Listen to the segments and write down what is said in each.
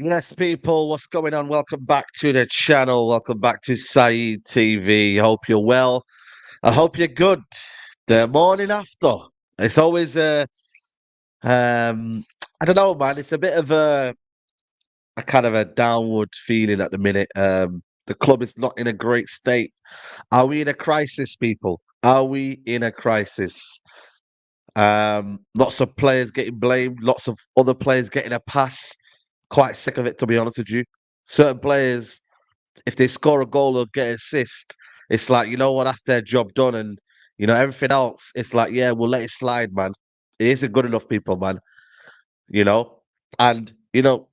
Yes, people, what's going on? Welcome back to the channel. Welcome back to Saeed TV. Hope you're well. I hope you're good. The morning after. It's always I don't know, man. It's a bit of a kind of a downward feeling at the minute. The club is not in a great state. Are we in a crisis, people? Are we in a crisis? Lots of players getting blamed, lots of other players getting a pass. Quite sick of it, to be honest with you. Certain players, if they score a goal or get an assist, it's like, you know what, that's their job done. And, everything else, it's like, yeah, we'll let it slide, man. It isn't good enough, people, man. You know? And, you don't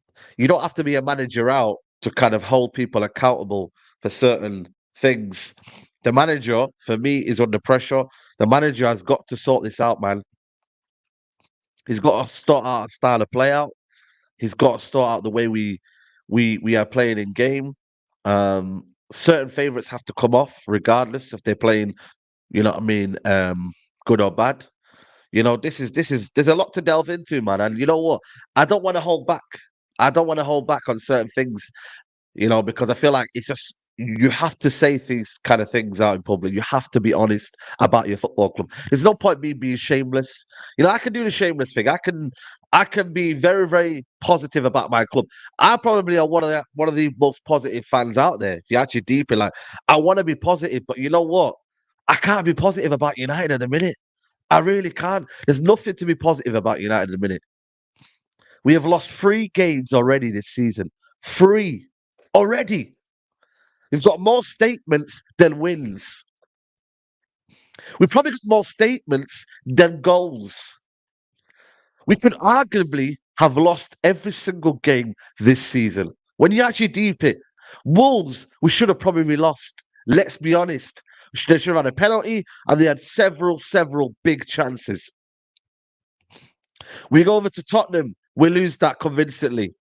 have to be a manager out to kind of hold people accountable for certain things. The manager, for me, is under pressure. The manager has got to sort this out, man. He's got to start out style of play out. He's got to start out the way we are playing in game. Certain favourites have to come off, regardless if they're playing, you know what I mean, good or bad. There's a lot to delve into, man. And you know what? I don't want to hold back. I don't want to hold back on certain things, because I feel like it's just you have to say these kind of things out in public. You have to be honest about your football club. There's no point me being shameless. I can do the shameless thing. I can be very, very positive about my club. I probably are one of the most positive fans out there. If you actually deep it, like I want to be positive, but you know what? I can't be positive about United at the minute. I really can't. There's nothing to be positive about United at the minute. We have lost 3 games already this season. 3 already. We've got more statements than wins. We've probably got more statements than goals. We could arguably have lost every single game this season. When you actually deep it, Wolves, we should have probably lost. Let's be honest. They should have had a penalty, and they had several big chances. We go over to Tottenham, we lose that convincingly.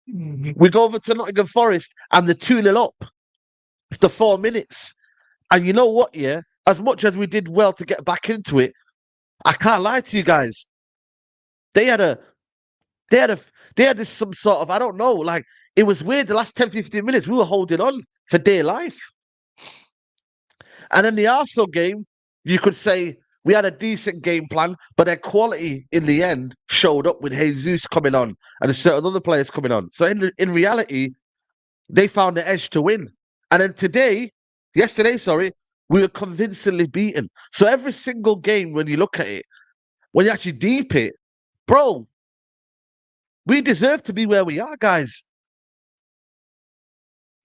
We go over to Nottingham Forest, and they're 2-0 up after 4 minutes. And you know what, yeah? As much as we did well to get back into it, I can't lie to you guys. They had this some sort of, I don't know, like, it was weird. The last 10, 15 minutes, we were holding on for dear life. And in the Arsenal game, you could say we had a decent game plan, but their quality in the end showed up with Jesus coming on and certain other players coming on. So in reality, they found the edge to win. And then yesterday, we were convincingly beaten. So every single game, when you look at it, when you actually deep it, bro, we deserve to be where we are, guys.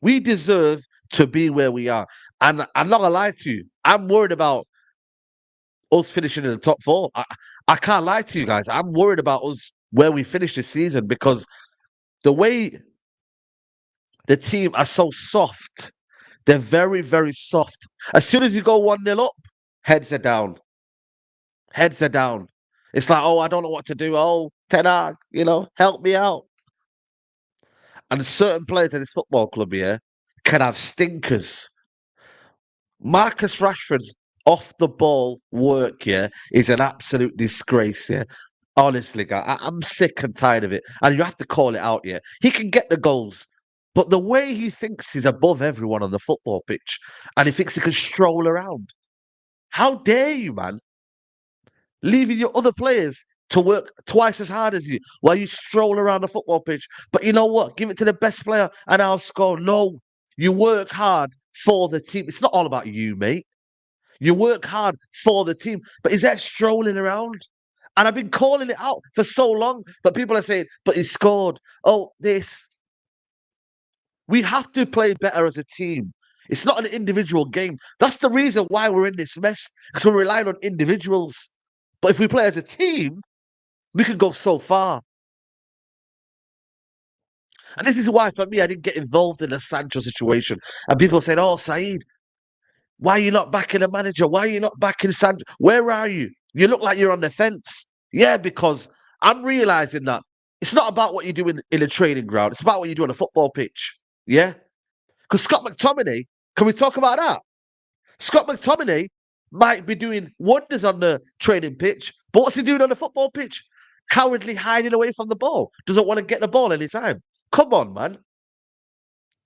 We deserve to be where we are. And I'm not going to lie to you. I'm worried about us finishing in the top 4. I can't lie to you guys. I'm worried about us where we finish this season because the way the team are so soft, they're very, very soft. As soon as you go 1-0 up, heads are down. Heads are down. It's like, oh, I don't know what to do. Oh, Ten Hag, help me out. And certain players in this football club here can have stinkers. Marcus Rashford's off the ball work here is an absolute disgrace here. Honestly, guys, I'm sick and tired of it. And you have to call it out here. He can get the goals, but the way he thinks he's above everyone on the football pitch and he thinks he can stroll around. How dare you, man? Leaving your other players to work twice as hard as you while you stroll around the football pitch. But you know what? Give it to the best player and I'll score. No, you work hard for the team. It's not all about you, mate. You work hard for the team. But is that strolling around? And I've been calling it out for so long, but people are saying, but he scored. Oh, this. We have to play better as a team. It's not an individual game. That's the reason why we're in this mess, because we're relying on individuals. But if we play as a team, we can go so far. And this is why, for me, I didn't get involved in the Sancho situation. And people said, oh, Saeed, why are you not backing the manager? Why are you not backing Sancho? Where are you? You look like you're on the fence. Yeah, because I'm realizing that it's not about what you do in a training ground. It's about what you do on a football pitch. Yeah? Because Scott McTominay, can we talk about that? Scott McTominay might be doing wonders on the training pitch, but what's he doing on the football pitch? Cowardly hiding away from the ball. Doesn't want to get the ball anytime. Come on, man.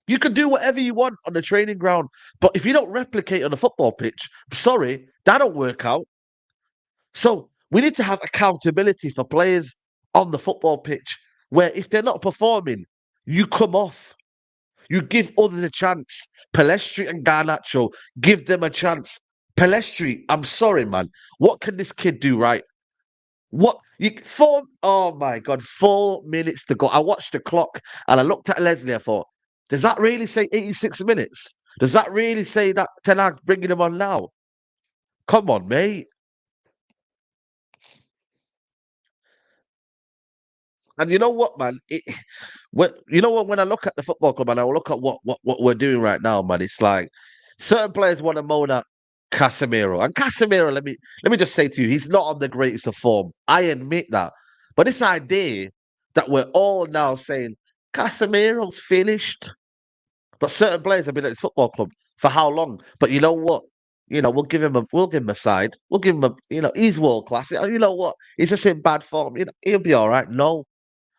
You can do whatever you want on the training ground, but if you don't replicate on the football pitch, sorry, that don't work out. So we need to have accountability for players on the football pitch, where if they're not performing, you come off. You give others a chance. Pelestri and Garnacho, give them a chance. Pelestri, I'm sorry, man. What can this kid do right? What oh my god, 4 minutes to go. I watched the clock and I looked at Leslie. I thought, does that really say 86 minutes? Does that really say that Ten Hag's bringing him on now? Come on, mate. And you know what, man? You know what? When I look at the football club and I look at what we're doing right now, man, it's like certain players want to moan at Casemiro, and Casemiro. Let me just say to you, he's not on the greatest of form. I admit that, but this idea that we're all now saying Casemiro's finished, but certain players have been at this football club for how long? But you know what? We'll give him a side. We'll give him a, he's world class. You know what? He's just in bad form. He'll be all right. No,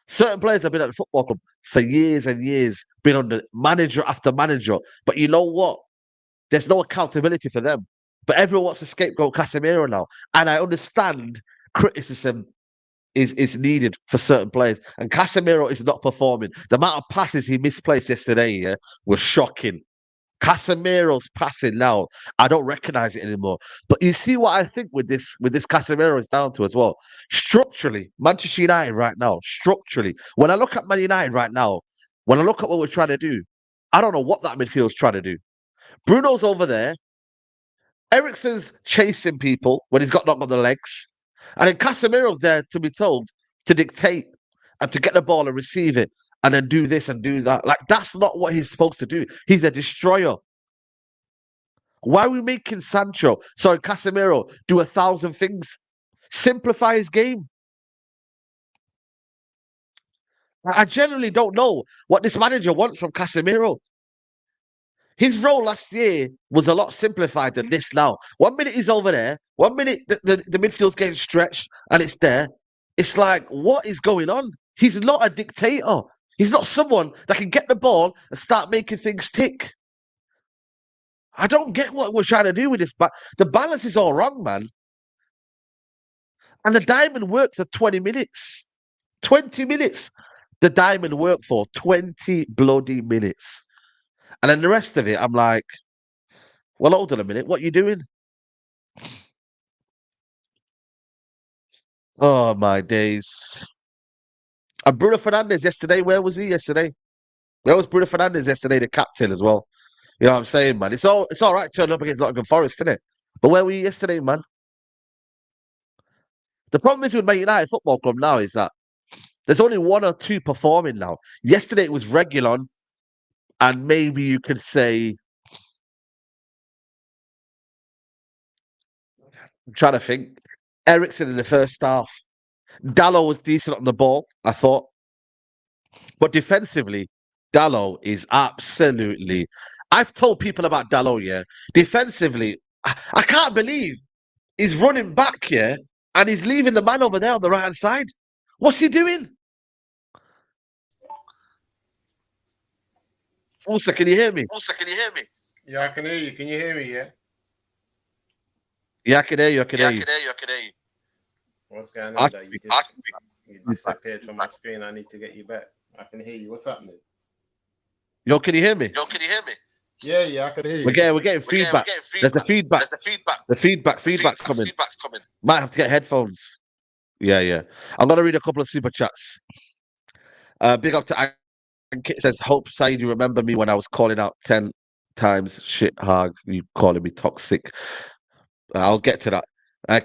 certain players have been at the football club for years and years, been under manager after manager. But you know what? There's no accountability for them. But everyone wants to scapegoat Casemiro now. And I understand criticism is needed for certain players. And Casemiro is not performing. The amount of passes he misplaced yesterday was shocking. Casemiro's passing now, I don't recognize it anymore. But you see what I think with this Casemiro is down to as well. Structurally, Manchester United right now, structurally, when I look at Man United right now, when I look at what we're trying to do, I don't know what that midfield's trying to do. Bruno's over there. Ericsson's chasing people when he's not got the legs. And then Casemiro's there to be told to dictate and to get the ball and receive it and then do this and do that. Like, that's not what he's supposed to do. He's a destroyer. Why are we making Casemiro do 1,000 things? Simplify his game. I genuinely don't know what this manager wants from Casemiro. His role last year was a lot simplified than this now. 1 minute he's over there, 1 minute the midfield's getting stretched and it's there. It's like, what is going on? He's not a dictator. He's not someone that can get the ball and start making things tick. I don't get what we're trying to do with this, but the balance is all wrong, man. And the diamond worked for 20 minutes. 20 minutes. The diamond worked for 20 bloody minutes. And then the rest of it, I'm like, well, hold on a minute. What are you doing? Oh, my days. And Bruno Fernandes yesterday, where was he yesterday? Where was Bruno Fernandes yesterday, the captain as well? You know what I'm saying, man? It's all right turning up against Nottingham Forest, isn't it? But where were you yesterday, man? The problem is with Man United Football Club now is that there's only one or two performing now. Yesterday it was Reguilon, and maybe you could say, I'm trying to think, Ericsson in the first half. Dallo was decent on the ball, I thought. But defensively, Dallo is absolutely. I've told people about Dallo, yeah. Defensively, I can't believe he's running back, yeah, and he's leaving the man over there on the right hand side. What's he doing? Also, can you hear me? Yeah, I can hear you. Can you hear me? Yeah. Yeah, I can hear you. I can hear you. What's going on? You disappeared from my screen. I need to get you back. I can hear you. What's happening? Yo, can you hear me? Yeah, I can hear you. We're getting feedback. There's the feedback. The feedback's coming. Might have to get headphones. Yeah. I'm gonna read a couple of super chats. Big up to Ankit says, hope Said you remember me when I was calling out 10 times shit hard. You calling me toxic. I'll get to that.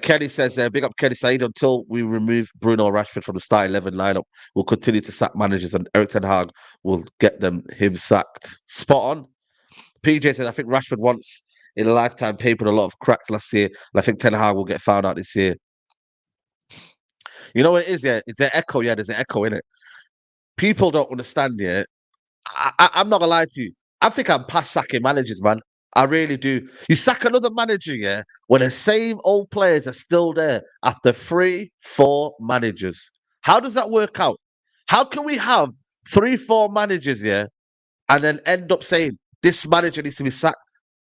Kelly says, big up Kelly Said, until we remove Bruno Rashford from the start 11 lineup, we'll continue to sack managers and Eric Ten Hag will get him sacked. Spot on. PJ says, I think Rashford once in a lifetime papered a lot of cracks last year, and I think Ten Hag will get found out this year. You know what it is, yeah? It's an echo, yeah, there's an echo in it. People don't understand, yeah. I'm not gonna lie to you. I think I'm past sacking managers, man. I really do. You sack another manager, yeah, when the same old players are still there after 3, 4 managers. How does that work out? How can we have 3, 4 managers, yeah, and then end up saying this manager needs to be sacked?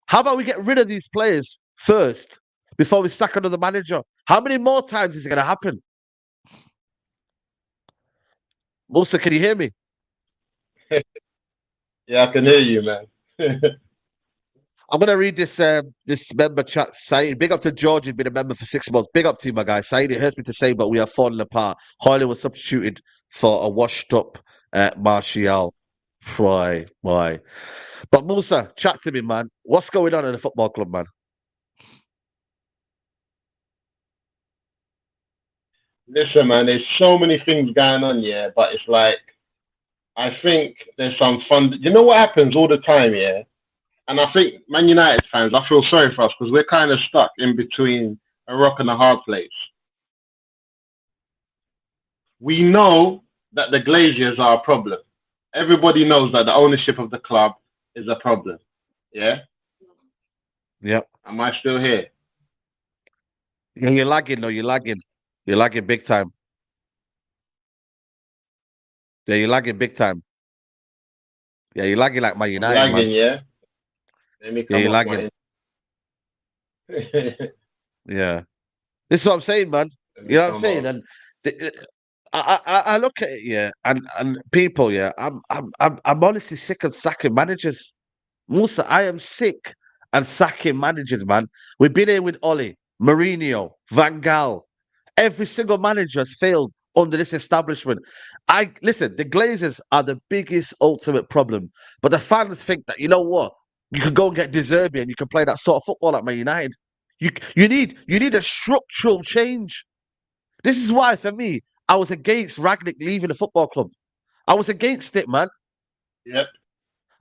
How about we get rid of these players first before we sack another manager? How many more times is it going to happen? Musa, can you hear me? Yeah, I can hear you, man. I'm gonna read this member chat. Saeed, big up to George. He's been a member for 6 months. Big up to you, my guy. Saeed, it hurts me to say, but we are falling apart. Hoyle was substituted for a washed-up Martial. Why? But Musa, chat to me, man. What's going on in the football club, man? Listen, man, there's so many things going on, yeah, but it's like, I think there's some fun. You know what happens all the time, yeah? And I think Man United fans, I feel sorry for us because we're kind of stuck in between a rock and a hard place. We know that the Glazers are a problem. Everybody knows that the ownership of the club is a problem. Yeah? Yep. Am I still here? Yeah, you're lagging, though. You're lagging. You're lagging big time. Yeah, you're lagging big time. Yeah, you're lagging like my I'm United, man. lagging, yeah? Let me Yeah, come you're off lagging. my... Yeah. This is what I'm saying, man. Let You me know what I'm come saying? off. And I look at it, yeah, and people, yeah. I'm honestly sick of sacking managers. Musa, I am sick and sacking managers, man. We've been here with Ollie, Mourinho, Van Gaal. Every single manager has failed under this establishment. I listen. The Glazers are the biggest ultimate problem, but the fans think that you know what, you can go and get De Zerbi and you can play that sort of football at Man United. You need a structural change. This is why, for me, I was against Ragnick leaving the football club. I was against it, man. Yep,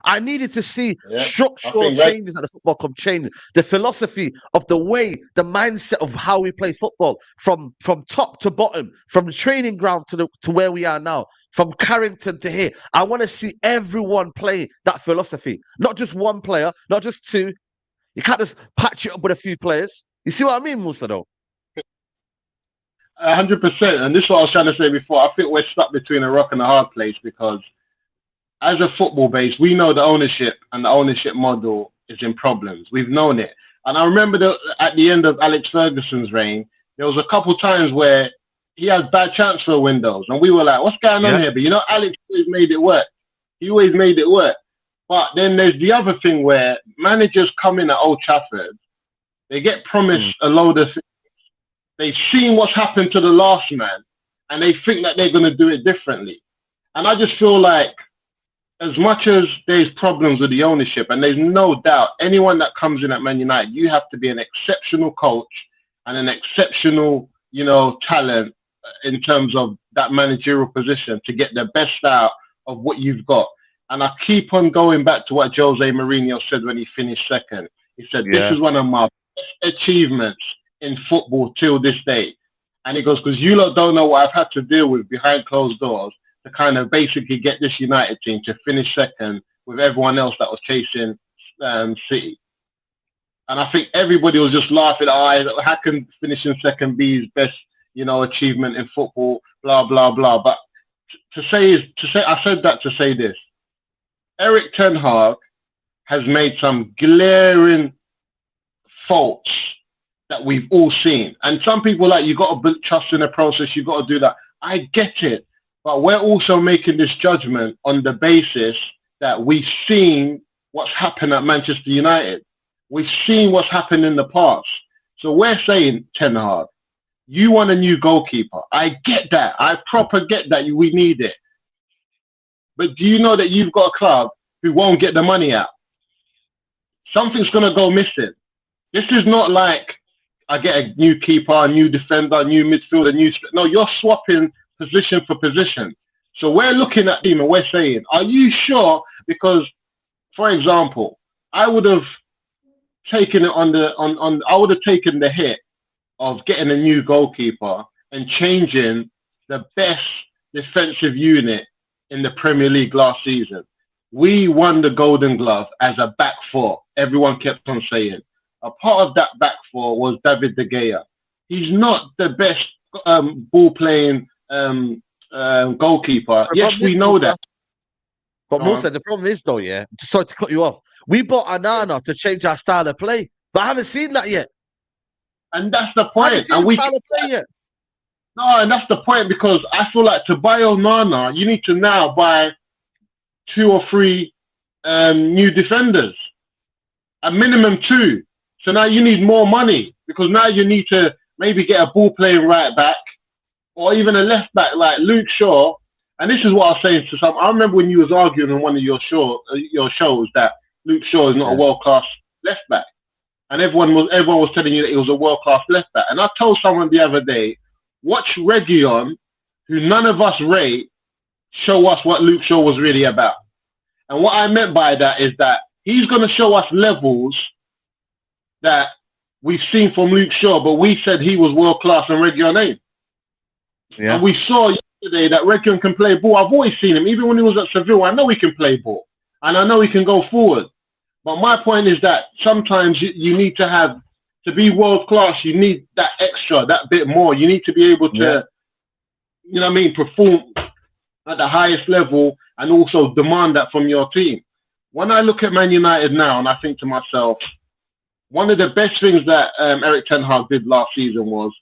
I needed to see yep. I structural think right. changes at the football club change. The philosophy of the way, the mindset of how we play football from top to bottom, from the training ground to where we are now, from Carrington to here. I want to see everyone play that philosophy, not just one player, not just two. You can't just patch it up with a few players. You see what I mean, Musa? Though 100%. And this is what I was trying to say before. I think we're stuck between a rock and a hard place because as a football base, we know the ownership and the ownership model is in problems. We've known it. And I remember at the end of Alex Ferguson's reign, there was a couple times where he had bad transfer windows. And we were like, what's going on here? But you know, Alex always made it work. He always made it work. But then there's the other thing where managers come in at Old Trafford, they get promised a load of things. They've seen what's happened to the last man, and they think that they're going to do it differently. And I just feel like, as much as there's problems with the ownership, and there's no doubt anyone that comes in at Man United, you have to be an exceptional coach and an exceptional, talent in terms of that managerial position to get the best out of what you've got. And I keep on going back to what Jose Mourinho said when he finished second. He said, this is one of my best achievements in football till this day. And he goes, because you lot don't know what I've had to deal with behind closed doors to kind of basically get this United team to finish second with everyone else that was chasing City. And I think everybody was just laughing. How can finishing second be his best, achievement in football? Blah blah blah. But I said that to say this: Erik ten Hag has made some glaring faults that we've all seen. And some people are like, you got to trust in the process. You got to do that. I get it. But we're also making this judgment on the basis that we've seen what's happened at Manchester United. We've seen what's happened in the past. So we're saying, Ten Hag, you want a new goalkeeper. I get that. I proper get that. We need it. But do you know that you've got a club who won't get the money out? Something's going to go missing. This is not like I get a new keeper, a new defender, a new midfielder, No, you're swapping position for position. So we're looking at him and we're saying, are you sure? Because, for example, I would have taken it I would have taken the hit of getting a new goalkeeper and changing the best defensive unit in the Premier League last season. We won the Golden Glove as a back four. Everyone kept on saying. A part of that back four was David De Gea. He's not the best ball-playing goalkeeper. Yes, we know that. But Musa, the problem is though, yeah, just sorry to cut you off. We bought Onana to change our style of play, but I haven't seen that yet. And that's the point. And we style of play yet. No, and that's the point, because I feel like to buy Onana, you need to now buy 2 or 3 new defenders, a minimum 2. So now you need more money, because now you need to maybe get a ball playing right back, or even a left back like Luke Shaw. And this is what I was saying to some. I remember when you was arguing on one of your shows that Luke Shaw is not a world class left back, and everyone was telling you that he was a world class left back. And I told someone the other day, watch Reguilon, who none of us rate, show us what Luke Shaw was really about. And what I meant by that is that he's going to show us levels that we've seen from Luke Shaw, but we said he was world class and Reguilon ain't. Yeah. And we saw yesterday that Reguilon can play ball. I've always seen him, even when he was at Seville. I know he can play ball, and I know he can go forward. But my point is that sometimes you need to be world class. You need that extra, that bit more. You need to be able to, you know what I mean, perform at the highest level and also demand that from your team. When I look at Man United now, and I think to myself, one of the best things that Erik ten Hag did last season was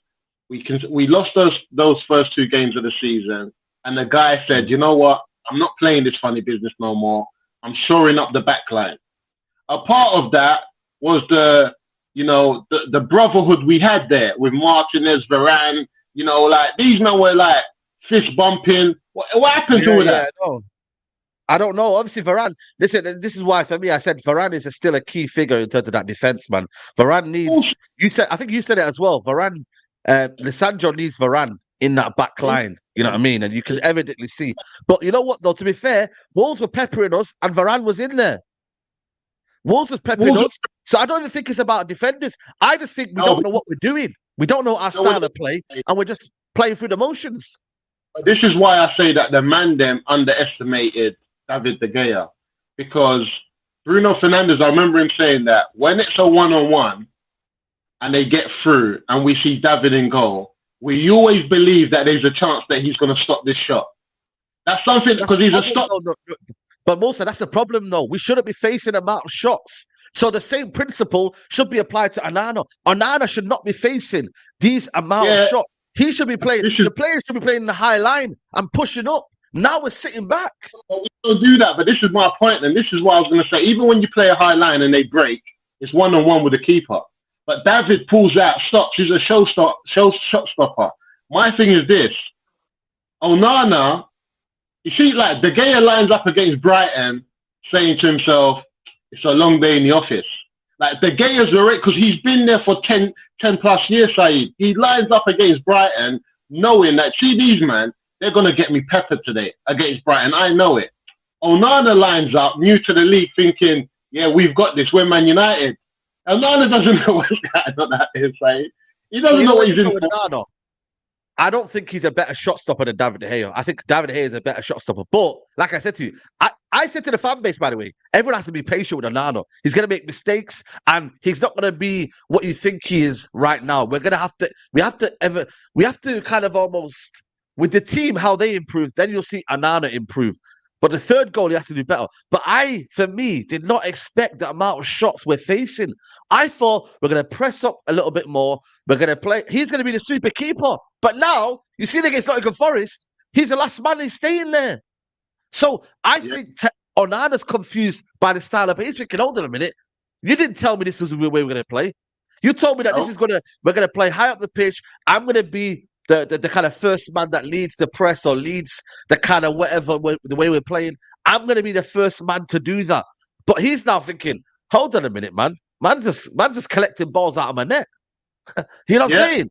we lost those first 2 games of the season, and the guy said, you know what, I'm not playing this funny business no more. I'm shoring up the back line. A part of that was the brotherhood we had there with Martinez, Varane, like these men were like fist bumping. What happened to that? I don't know. Obviously, Varane. Listen, this is why for me I said Varane is still a key figure in terms of that defense, man. Varane needs. I think you said it as well. Varane, Lisandro needs Varane in that back line. You know what I mean? And you can evidently see. But you know what, though? To be fair, Wolves were peppering us, and Varane was in there. Wolves was peppering us. So I don't even think it's about defenders. I just think we don't know what we're doing. We don't know our style of play, and we're just playing through the motions. This is why I say that the man them underestimated David De Gea, because Bruno Fernandes, I remember him saying that when it's a one-on-one and they get through and we see David in goal, we always believe that there's a chance that he's going to stop this shot. That's something because he's a stop. No. But Musa, that's the problem, though. We shouldn't be facing the amount of shots. So the same principle should be applied to Onana. Onana should not be facing these amount of shots. He should be playing. The players should be playing the high line and pushing up. Now we're sitting back. Well, we don't do that, but this is my point, and this is what I was going to say. Even when you play a high line and they break, it's one-on-one with the keeper. But David pulls out, stops. He's a shot stopper. My thing is this. Onana, you see, like, De Gea lines up against Brighton saying to himself, it's a long day in the office. Like, De Gea's already, because he's been there for 10 plus years, Saeed. He lines up against Brighton knowing that, see these, man, they're going to get me peppered today against Brighton. I know it. Onana lines up, new to the league, thinking, yeah, we've got this. We're Man United. Onana doesn't know what's going on out here, Saeed. He doesn't know what he's doing. I don't think he's a better shot stopper than David De Gea. I think David De Gea is a better shot stopper. But, like I said to you, I said to the fan base, by the way, everyone has to be patient with Onana. He's going to make mistakes, and he's not going to be what you think he is right now. We have to kind of almost, with the team, how they improve, then you'll see Onana improve. But the third goal, he has to do better. But for me, did not expect the amount of shots we're facing. I thought we're going to press up a little bit more. We're going to play. He's going to be the super keeper. But now, you see against Nottingham Forest, he's the last man. He's staying there. So I think Onana's confused by the style of play. He's thinking, hold on a minute. You didn't tell me this was the way we're going to play. You told me that we're going to play high up the pitch. I'm going to be the kind of first man that leads the press or leads the kind of whatever, the way we're playing. I'm going to be the first man to do that. But he's now thinking, hold on a minute, man. Man's just collecting balls out of my net. You know what I'm saying?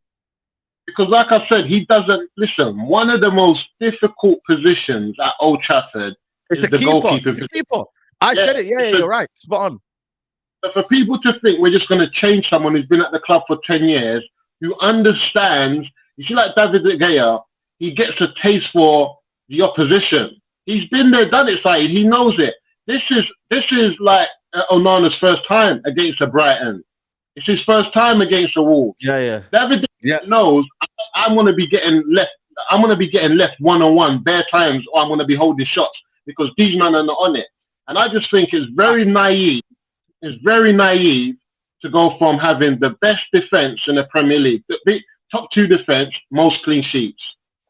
Because like I said, he doesn't, listen, one of the most difficult positions at Old Trafford is the goalkeeper. It's a keeper. I said it. Yeah, you're right. Spot on. But for people to think we're just going to change someone who's been at the club for 10 years, who understands You see, like David De Gea, he gets a taste for the opposition. He's been there, done it, Saeed. He knows it. This is like Onana's first time against a Brighton. It's his first time against the Wolves. Yeah. David knows I'm going to be getting left. I'm going to be getting left one-on-one bare times, or I'm going to be holding shots because these men are not on it. And I just think it's very naive. It's very naive to go from having the best defense in the Premier League, the top 2 defense, most clean sheets.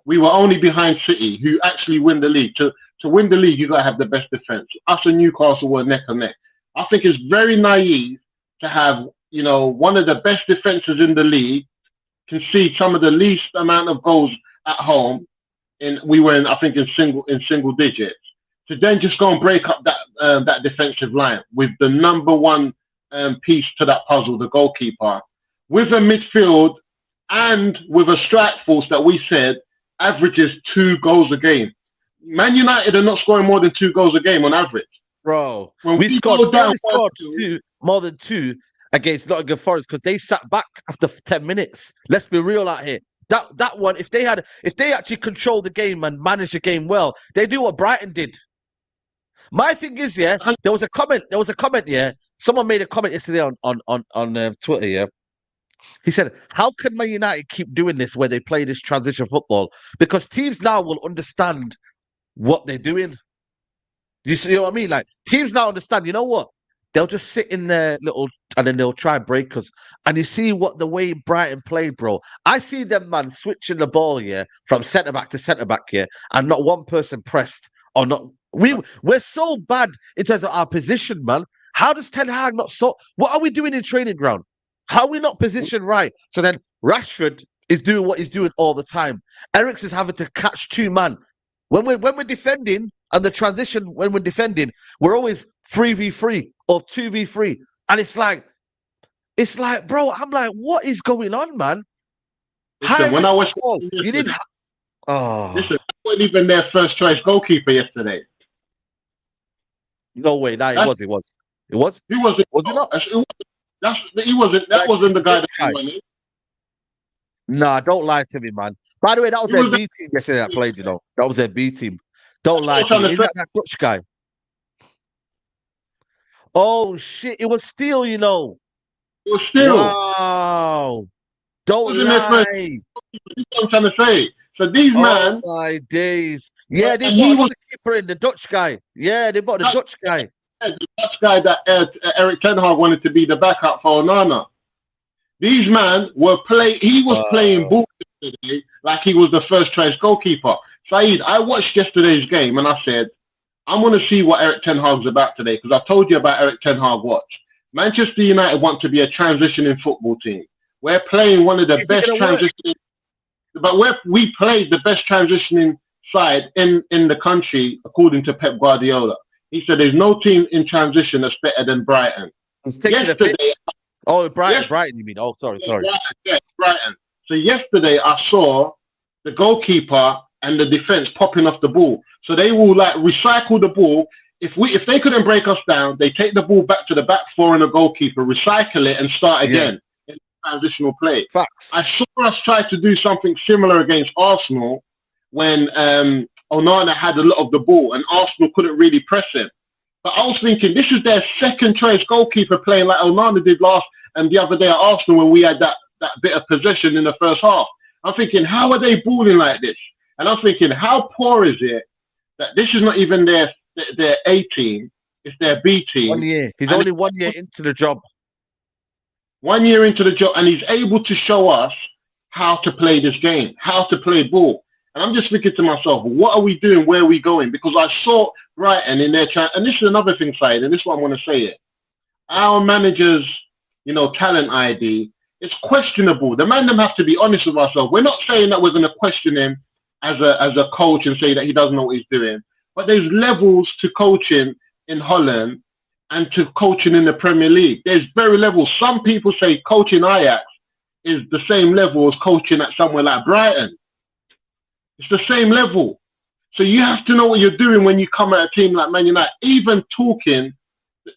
We were only behind City, who actually win the league. To win the league, you got to have the best defense. Us and Newcastle were neck and neck. I think it's very naive to have, one of the best defenses in the league concede some of the least amount of goals at home. We were in single digits. To then just go and break up that defensive line with the number one piece to that puzzle, the goalkeeper, with a midfield and with a strike force that we said averages 2 goals a game. Man United are not scoring more than 2 goals a game on average. Bro, we scored more than 2 against Nottingham Forest because they sat back after 10 minutes. Let's be real out here. That one, if they actually controlled the game and managed the game well, they do what Brighton did. My thing is, there was a comment, someone made a comment yesterday on Twitter, He said, how can Man United keep doing this where they play this transition football? Because teams now will understand what they're doing. You see what I mean? Like, teams now understand, you know what? They'll just sit in their little, and then they'll try break us. And you see the way Brighton played, bro. I see them, man, switching the ball, from centre-back to centre-back, and not one person pressed or not. We're so bad in terms of our position, man. How does Ten Hag not what are we doing in training ground? How are we not positioned right? So then Rashford is doing what he's doing all the time. Eriksen's having to catch 2 man. When we're defending and the transition, when we're defending, we're always 3v3 or 2v3. And it's like, bro, I'm like, what is going on, man? Listen, when I was you did. Listen, I wasn't even their first choice goalkeeper yesterday. No way, it was. It was. He wasn't. Was it not? He wasn't. That wasn't the guy that he wanted. Nah, don't lie to me, man. By the way, that was their B team yesterday that played, That was their B team. Don't lie to me. Isn't that Dutch guy? Oh, shit. It was Steele, It was Steele. Wow. Don't lie. That's what I'm trying to say. So these men... Oh, my days. Yeah, they bought another keeper in, the Dutch guy. Yeah, they bought the Dutch guy. The Dutch guy that Erik Ten Hag wanted to be the backup for Onana. These men were playing ball yesterday like he was the first choice goalkeeper. Saeed, I watched yesterday's game and I said, I'm going to see what Erik Ten Hag's about today, because I told you about Erik Ten Hag. Watch. Manchester United want to be a transitioning football team. We're playing one of the best transitioning, but we played the best transitioning side in the country, according to Pep Guardiola. He said there's no team in transition that's better than Brighton. Yesterday, Brighton, you mean? Oh, sorry. Brighton. So yesterday I saw the goalkeeper and the defense popping off the ball. So they will recycle the ball. If they couldn't break us down, they take the ball back to the back 4 and the goalkeeper, recycle it and start again in transitional play. Facts. I saw us try to do something similar against Arsenal when Onana had a lot of the ball and Arsenal couldn't really press him. But I was thinking, this is their second choice goalkeeper playing like Onana did the other day at Arsenal when we had that bit of possession in the first half. I'm thinking, how are they balling like this? And I'm thinking, how poor is it that this is not even their A team, it's their B team. 1 year. He's only 1 year into the job. 1 year into the job, and he's able to show us how to play this game, how to play ball. And I'm just thinking to myself, what are we doing? Where are we going? Because I saw Brighton in their and this is another thing, Said, and this is what I'm going to say it. Our manager's, talent ID, it's questionable. The man them have to be honest with ourselves. We're not saying that we're going to question him as a coach and say that he doesn't know what he's doing. But there's levels to coaching in Holland and to coaching in the Premier League. There's very levels. Some people say coaching Ajax is the same level as coaching at somewhere like Brighton. It's the same level. So you have to know what you're doing when you come at a team like Man United. Even talking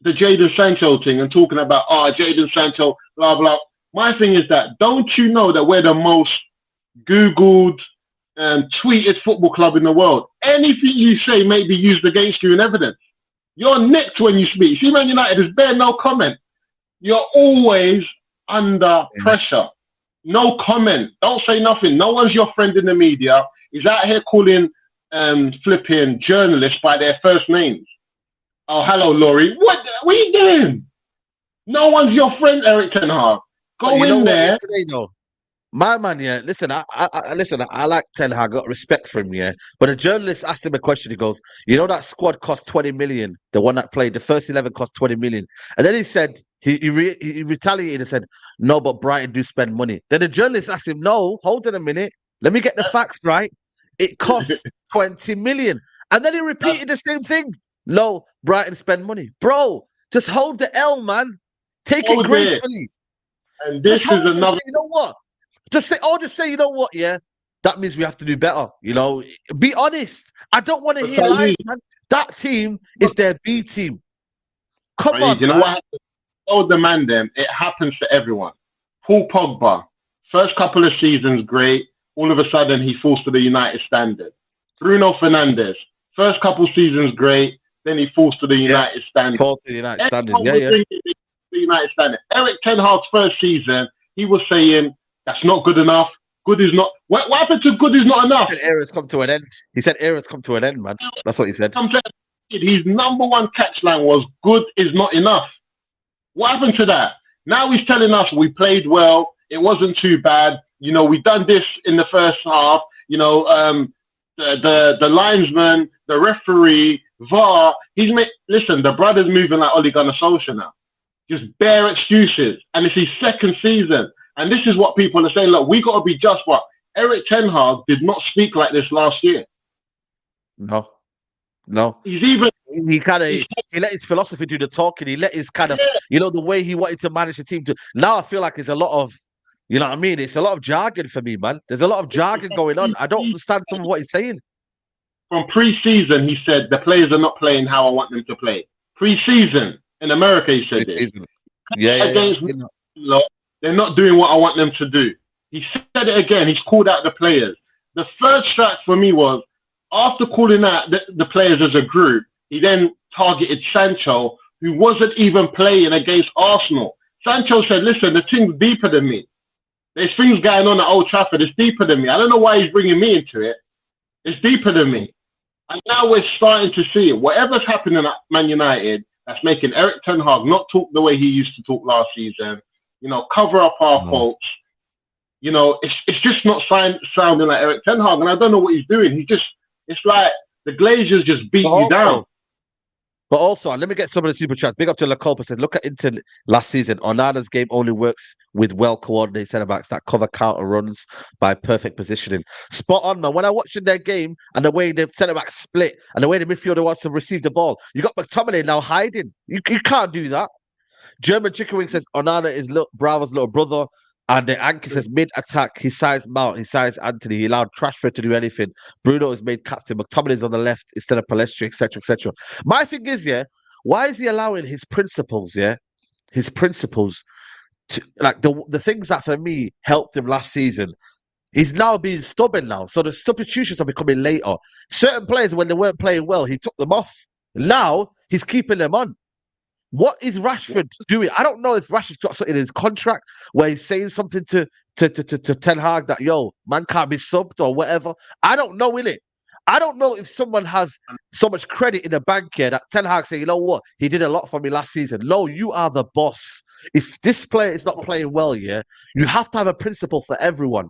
the Jadon Sancho thing and talking about, Jadon Sancho, blah, blah. My thing is that, don't you know that we're the most Googled, tweeted football club in the world. Anything you say may be used against you in evidence. You're nicked when you speak. See, Man United, there's bare no comment. You're always under pressure. No comment. Don't say nothing. No one's your friend in the media. He's out here calling flipping journalists by their first names. Oh, hello, Laurie. What are you doing? No one's your friend, Eric Ten Hag. Go in there. Yesterday, though? My man, yeah. Listen, I like Ten Hag. I got respect for him, yeah. But a journalist asked him a question. He goes, "You know that squad cost 20 million. The one that played the first 11 cost 20 million." And then he said he retaliated and said, "No, but Brighton do spend money." Then the journalist asked him, "No, hold on a minute. Let me get the facts right. It costs 20 million." And then he repeated the same thing. "No, Brighton spend money, bro. Just hold the L, man. Take it gracefully." And this is another. You know what? Just say, you know what, yeah? That means we have to do better, you know? Be honest. I don't want to hear lies, man. That team is their B team. Come on, you know what? Oh, the man, then. It happens to everyone. Paul Pogba, first couple of seasons, great. All of a sudden, he falls to the United standard. Bruno Fernandes, first couple seasons, great. Then he falls to the United standard. Falls to the United standard, yeah. The United standard. Eric Ten Hag's first season, he was saying, "That's not good enough. Good is not." What happened to good is not enough? He said era's come to an end. He said era's come to an end, man. That's what he said. His number one catchline was "good is not enough." What happened to that? Now he's telling us we played well. It wasn't too bad. You know, we done this in the first half. You know, the linesman, the referee, VAR. Listen. The brother's moving like Ole Gunnar Solskjaer now. Just bare excuses, and it's his second season. And this is what people are saying. Look, we got to be just what Eric Ten Hag did not speak like this last year. No. He let his philosophy do the talking. He let his kind of, the way he wanted to manage the team to. Now I feel like it's a lot of, you know what I mean? It's a lot of jargon for me, man. There's a lot of jargon going on. I don't understand some of what he's saying. From pre-season, he said the players are not playing how I want them to play. Pre-season in America, he said this. They're not doing what I want them to do. He said it again. He's called out the players. The third strike for me was, after calling out the players as a group, he then targeted Sancho, who wasn't even playing against Arsenal. Sancho said, "Listen, the thing's deeper than me. There's things going on at Old Trafford. It's deeper than me. I don't know why he's bringing me into it. It's deeper than me." And now we're starting to see it. Whatever's happening at Man United, that's making Eric Ten Hag not talk the way he used to talk last season. You know, cover up our faults. You know, it's just not sounding like Eric Ten Hag, and I don't know what he's doing. It's like the Glazers just beat you down. But also, let me get some of the super chats. Big up to La Copa said, "Look at Inter last season. Onana's game only works with well-coordinated centre-backs that cover counter runs by perfect positioning." Spot on, man. When I watched their game and the way the centre-backs split and the way the midfielder wants to receive the ball, you got McTominay now hiding. You can't do that. German Chicken Wing says, "Onana is Bravo's little brother." And the anchor says, "Mid-attack, he sized Mount, he sized Anthony, he allowed Trashford to do anything. Bruno is made captain, McTominay is on the left instead of Palestri, etc., etc." My thing is, why is he allowing his principles, his principles, to, like the things that for me helped him last season, he's now being stubborn now. So the substitutions are becoming later. Certain players, when they weren't playing well, he took them off. Now, he's keeping them on. What is Rashford doing? I don't know if Rashford's got something in his contract where he's saying something to Ten Hag that, yo, man can't be subbed or whatever. I don't know, innit? I don't know if someone has so much credit in the bank here that Ten Hag say, "You know what? He did a lot for me last season." No, you are the boss. If this player is not playing well, you have to have a principle for everyone.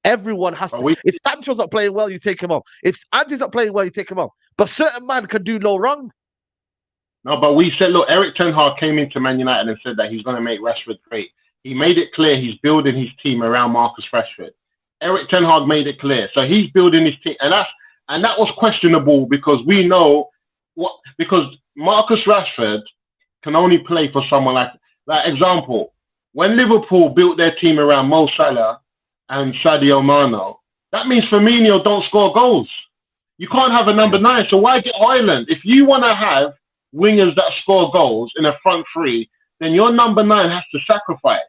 Everyone has to. If Sancho's not playing well, you take him off. If Andy's not playing well, you take him off. But certain man can do no wrong. No, but we said, look, Eric Ten Hag came into Man United and said that he's going to make Rashford great. He made it clear he's building his team around Marcus Rashford. Eric Ten Hag made it clear. So he's building his team. And that was questionable because we know because Marcus Rashford can only play for someone like example, when Liverpool built their team around Mo Salah and Sadio Mane, that means Firmino don't score goals. You can't have a number 9. So why get Ireland? If you want to have wingers that score goals in a front three, then your number 9 has to sacrifice.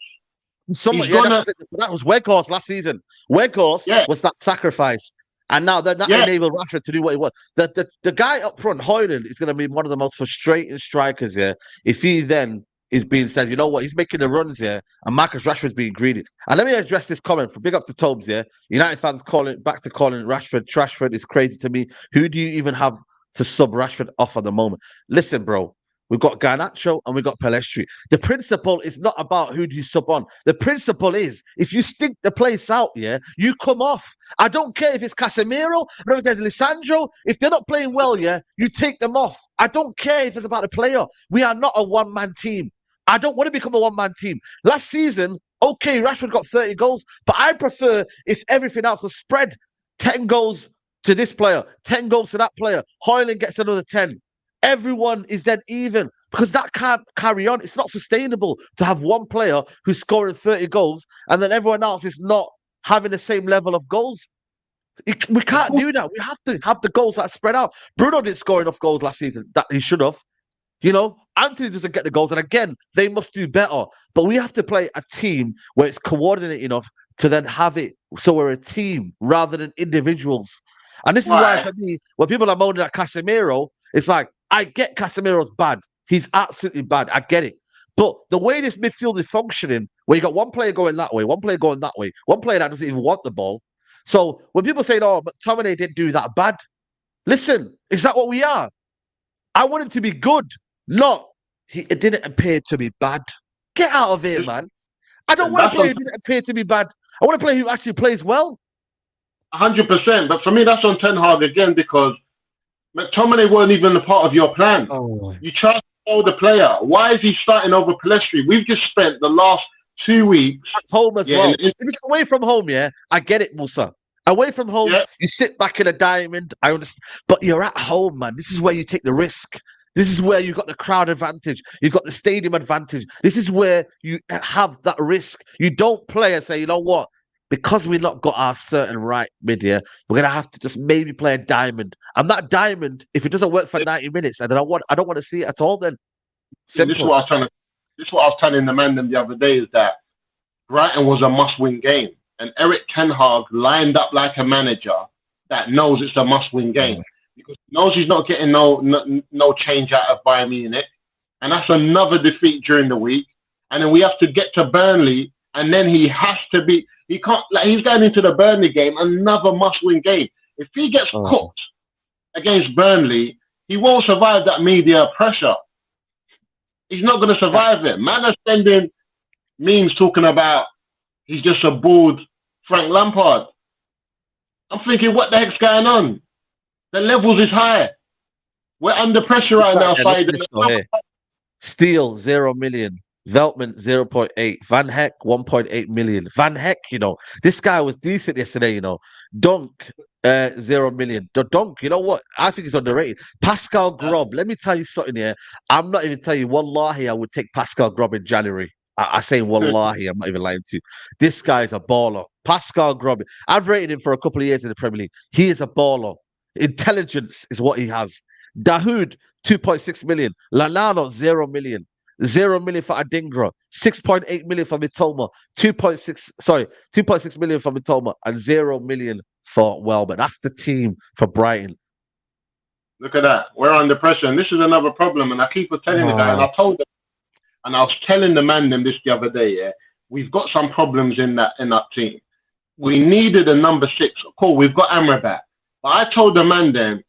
That was Weghorst last season. Weghorst was that sacrifice. And now that enabled Rashford to do what he wants. The guy up front, Højlund, is going to be one of the most frustrating strikers here if he then is being said, you know what, he's making the runs here, and Marcus Rashford's being greedy. And let me address this comment from big up to Tobes here. United fans calling Rashford Trashford is crazy to me. Who do you even have to sub Rashford off at the moment? Listen, bro. We've got Garnacho and we've got Pellistri. The principle is not about who do you sub on. The principle is if you stink the place out, you come off. I don't care if it's Casemiro, I don't care if it's Lisandro. If they're not playing well, you take them off. I don't care if it's about the player. We are not a one-man team. I don't want to become a one-man team. Last season, okay, Rashford got 30 goals, but I prefer if everything else was spread. 10 goals to this player, 10 goals to that player. Højlund gets another 10. Everyone is then even, because that can't carry on. It's not sustainable to have one player who's scoring 30 goals and then everyone else is not having the same level of goals. We can't do that. We have to have the goals that are spread out. Bruno didn't score enough goals last season that he should have. Anthony doesn't get the goals, and again, they must do better. But we have to play a team where it's coordinated enough to then have it so we're a team rather than individuals. And this is why, for me, when people are moaning at Casemiro, it's like, I get Casemiro's bad. He's absolutely bad. I get it. But the way this midfield is functioning, where you got one player going that way, one player going that way, one player that doesn't even want the ball. So when people say, oh, McTominay didn't do that bad, listen, is that what we are? I want him to be good. It didn't appear to be bad. Get out of here, man. I don't want to play who didn't appear to be bad. I want to play who actually plays well. 100%. But for me, that's on Ten Hag again, because McTominay weren't even a part of your plan. You tried to hold the player. Why is he starting over Pellistri? We've just spent the last 2 weeks at home as well. If it's away from home, I get it, Musa. Away from home, you sit back in a diamond. I understand, but you're at home, man. This is where you take the risk. This is where you've got the crowd advantage. You've got the stadium advantage. This is where you have that risk. You don't play and say, you know what? Because we've not got our certain right mid here, we're gonna have to just maybe play a diamond. And that diamond, if it doesn't work for 90 minutes, I don't want to see it at all. Then simple. This is what I was telling the man the other day, is that Brighton was a must-win game, and Eric Ten Hag lined up like a manager that knows it's a must-win game, because he knows he's not getting no change out of Bayern Munich, and that's another defeat during the week. And then we have to get to Burnley, and then he has to be. He can't. He's going into the Burnley game, another must-win game. If he gets cooked against Burnley, he won't survive that media pressure. He's not going to survive it. Man are sending memes talking about he's just a bored Frank Lampard. I'm thinking, what the heck's going on? The levels is high. We're under pressure right now. Steele, 0 million. Veltman 0.8, Van Heck 1.8 million. Van Heck, this guy was decent yesterday. Dunk 0 million. Dunk, you know what? I think he's underrated. Pascal Grob, let me tell you something here. I'm not even telling you. Wallahi, I would take Pascal Grob in January. I say wallahi, I'm not even lying to you. This guy's a baller. Pascal Grob. I've rated him for a couple of years in the Premier League. He is a baller. Intelligence is what he has. Dahoud 2.6 million. Lallana 0 million. 0 million for Adingra, 6.8 million for Mitoma, 2.6 million for Mitoma, and 0 million for Welbeck. That's the team for Brighton. Look at that. We're under pressure, and this is another problem. And I keep telling the guy, and I told them, and I was telling the man them this the other day. We've got some problems in that team. We needed a number 6. Cool, we've got Amrabat, but I told the man then,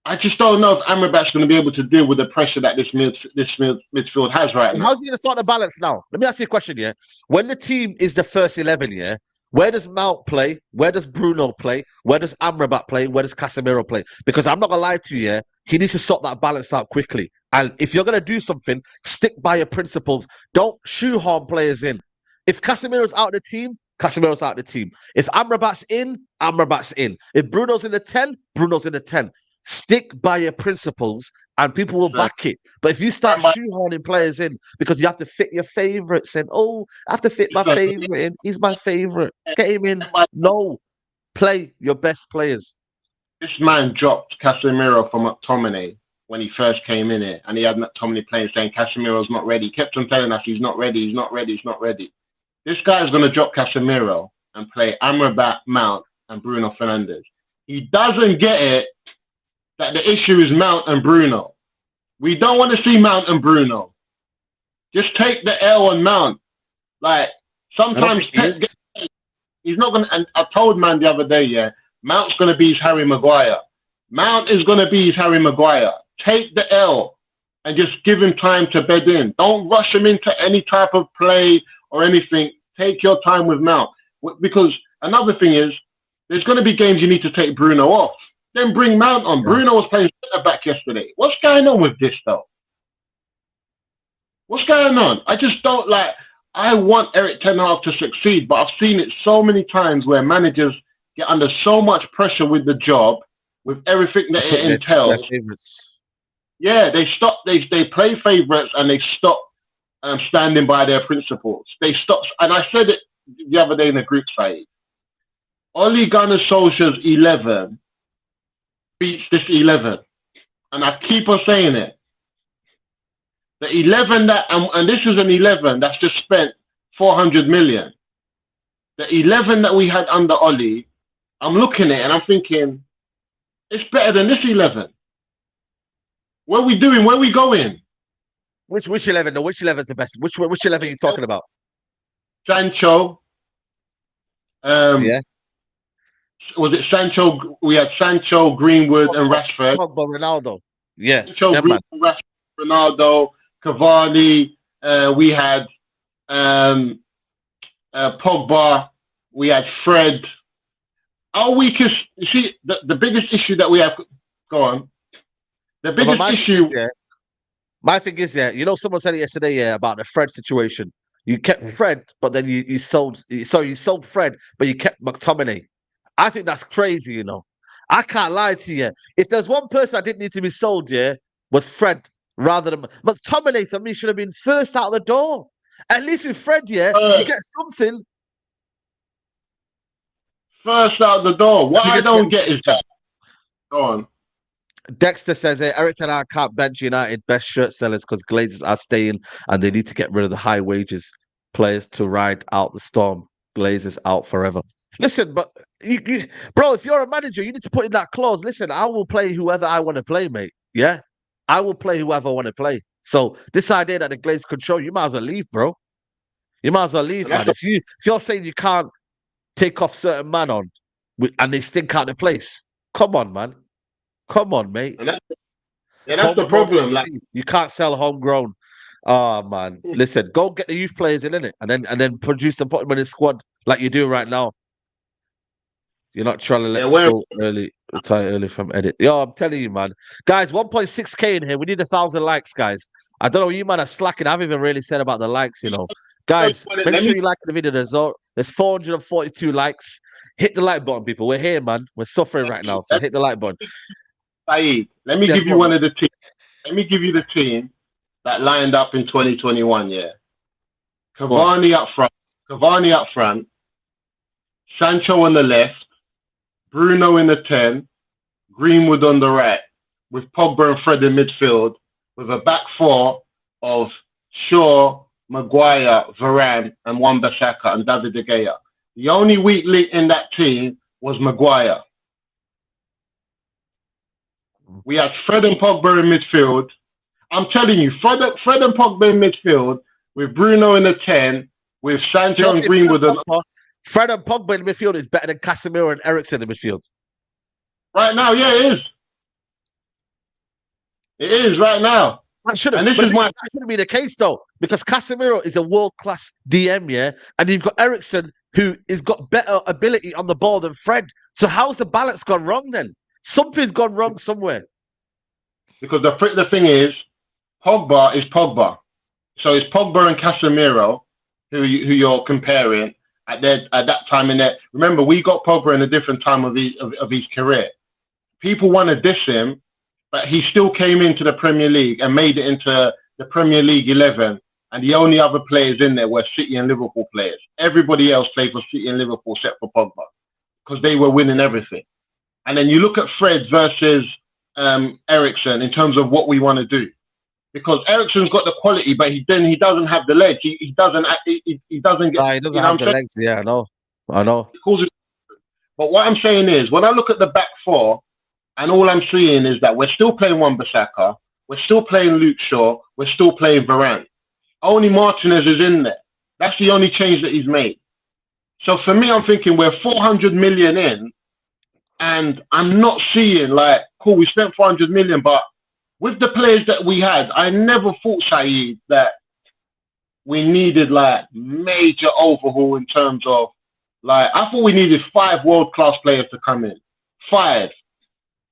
I just don't know if Amrabat's going to be able to deal with the pressure that this midfield has right now. How's he going to start the balance now? Let me ask you a question, When the team is the first 11, where does Mount play? Where does Bruno play? Where does Amrabat play? Where does Casemiro play? Because I'm not going to lie to you, he needs to sort that balance out quickly. And if you're going to do something, stick by your principles. Don't shoehorn players in. If Casemiro's out of the team, Casemiro's out of the team. If Amrabat's in, Amrabat's in. If Bruno's in the 10, Bruno's in the 10. Stick by your principles and people will back it. But if you start shoehorning players in because you have to fit your favourites in, I have to fit my favourite in. He's my favourite. Get him in. No. Play your best players. This man dropped Casemiro from McTominay when he first came in here, and he had McTominay playing saying Casemiro's not ready. He kept on telling us he's not ready, he's not ready, he's not ready. this guy's going to drop Casemiro and play Amrabat, Mount, and Bruno Fernandes. He doesn't get it that the issue is Mount and Bruno. We don't want to see Mount and Bruno. Just take the L on Mount. Like, sometimes he's not going to, and I told man the other day, yeah, Mount's going to be his Harry Maguire. Mount is going to be his Harry Maguire. Take the L and just give him time to bed in. Don't rush him into any type of play or anything. Take your time with Mount. Because another thing is, there's going to be games you need to take Bruno off. Then bring Mount on. Bruno was playing centre back yesterday. What's going on with this, though? What's going on? I just don't like... I want Erik ten Hag to succeed, but I've seen it so many times where managers get under so much pressure with the job, with everything that it entails. Yeah, they stop. They play favourites and they stop standing by their principles. They stop, and I said it the other day in the group site. Ole Gunnar Solskjaer's 11 beats this 11, and I keep on saying it. The 11 that, and this is an 11 that's just spent 400 million. The 11 that we had under Ole, I'm looking at it and I'm thinking, it's better than this 11. What are we doing? Where are we going? Which 11? No, which 11 is the best? Which 11 are you talking about? Sancho. Yeah. Was it Sancho? We had Sancho, Greenwood, and Rashford. Pogba, Ronaldo. Yeah. Sancho, Greenwood, Rashford, Ronaldo, Cavani. We had Pogba. We had Fred. Our weakest, you see, the biggest issue that we have. Go on. The biggest issue. My thing is, you know, someone said it yesterday, about the Fred situation. You kept Fred, but then you sold. So you sold Fred, but you kept McTominay. I think that's crazy, you know. I can't lie to you. If there's one person I didn't need to be sold, was Fred rather than McTominay. For me, should have been first out the door. At least with Fred, you get something. First out the door. What I don't get is that. Go on. Dexter says, Erik ten Hag can't bench United best shirt sellers because Glazers are staying and they need to get rid of the high wages players to ride out the storm. Glazers out forever. Listen, but bro, if you're a manager, you need to put in that clause. Listen, I will play whoever I want to play, mate. Yeah, I will play whoever I want to play. So this idea that the Glazers control, you might as well leave, bro. You might as well leave, man. If you're saying you can't take off certain man on and they stink out the place, come on, man. Come on, mate. That's the problem. Like, you can't sell homegrown. Oh man, listen, go get the youth players in it, and then produce them, put them in the squad like you do right now. You're not trying to retire early from edit. Yo, I'm telling you, man. Guys, 1.6K in here. We need 1,000 likes, guys. I don't know, you man are slacking. I haven't even really said about the likes, you know. Guys, make sure you like the video. There's 442 likes. Hit the like button, people. We're here, man. We're suffering right now, so hit the like button. Saeed, let me give you one of the teams. Let me give you the team that lined up in 2021, Cavani up front, Sancho on the left, Bruno in the 10, Greenwood on the right, with Pogba and Fred in midfield, with a back four of Shaw, Maguire, Varane, and Wan-Bissaka and David De Gea. The only weak link in that team was Maguire. We had Fred and Pogba in midfield. I'm telling you, Fred and Pogba in midfield, with Bruno in the 10, with Sancho and Greenwood. Fred and Pogba in midfield is better than Casemiro and Eriksen in midfield. Right now, yeah, it is. It is right now. That shouldn't be the case, though, because Casemiro is a world-class DM, and you've got Eriksen, who has got better ability on the ball than Fred. So how's the balance gone wrong then? Something's gone wrong somewhere. Because the thing is, Pogba is Pogba. So it's Pogba and Casemiro who you're comparing at that time in there. Remember, we got Pogba in a different time of his career. People want to diss him, but he still came into the Premier League and made it into the Premier League 11. And the only other players in there were City and Liverpool players. Everybody else played for City and Liverpool except for Pogba because they were winning everything. And then you look at Fred versus Eriksen in terms of what we want to do. because Eriksen's got the quality, but he doesn't have the legs. He doesn't get. He doesn't have the legs. Yeah, I know. But what I'm saying is, when I look at the back four, and all I'm seeing is that we're still playing Wan-Bissaka, we're still playing Luke Shaw, we're still playing Varane. Only Martinez is in there. That's the only change that he's made. So for me, I'm thinking we're 400 million in, and I'm not seeing like, cool, we spent 400 million, but with the players that we had, I never thought, Saeed, that we needed like major overhaul in terms of like, I thought we needed 5 world-class players to come in. 5.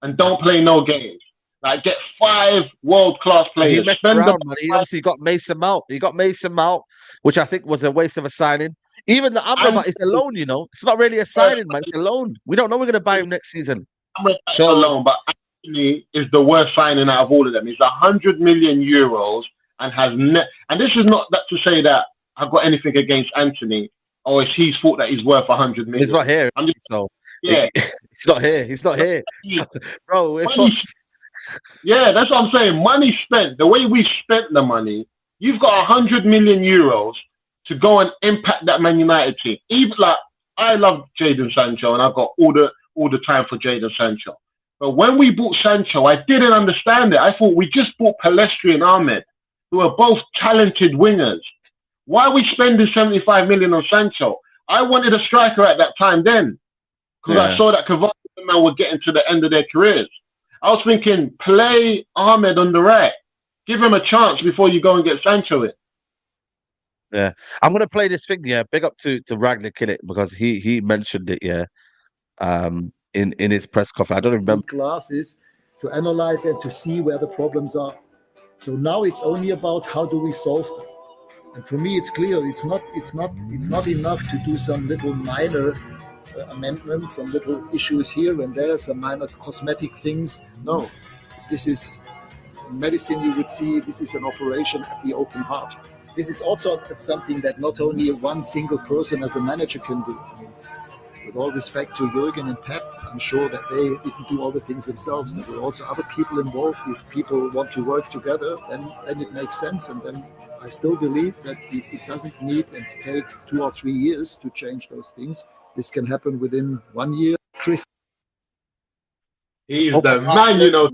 And don't play no games. Like, get 5 world-class players. He messed around, man. He obviously got Mason Mount. He got Mason Mount, which I think was a waste of a signing. Even the Amrabat is a loan, you know. It's not really a signing, man. It's a loan. We don't know we're going to buy him next season. So, alone, but Anthony is the worst signing out of all of them. He's 100 million euros and has and this is not that to say that I've got anything against Anthony or it's his fault that he's worth 100 million. He's not here. Yeah. He's not here. He's not here. Bro, yeah, that's what I'm saying. Money spent, the way we spent the money, you've got 100 million euros to go and impact that Man United team. Even like, I love Jadon Sancho and I've got all the time for Jadon Sancho. But when we bought Sancho, I didn't understand it. I thought we just bought Pellistri and Ahmed, who are both talented wingers. Why are we spending 75 million on Sancho? I wanted a striker at that time then, because I saw that Cavani and man were getting to the end of their careers. I was thinking, play Ahmed on the right. Give him a chance before you go and get Sancho in. Yeah. I'm going to play this thing, big up to Ragnick in it, because he mentioned it, in his press conference. I don't remember. Glasses to analyze and to see where the problems are. So now it's only about how do we solve them. And for me, it's clear it's not enough to do some little minor amendments, some little issues here and there, some minor cosmetic things. No, this is medicine. You would see this is an operation at the open heart. This is also something that not only one single person as a manager can do. I mean, with all respect to Jürgen and Pep, I'm sure that they didn't do all the things themselves. There were also other people involved. If people want to work together, then it makes sense. And then I still believe that it doesn't need and take 2 or 3 years to change those things. This can happen within 1 year. Chris. He's the man, you know.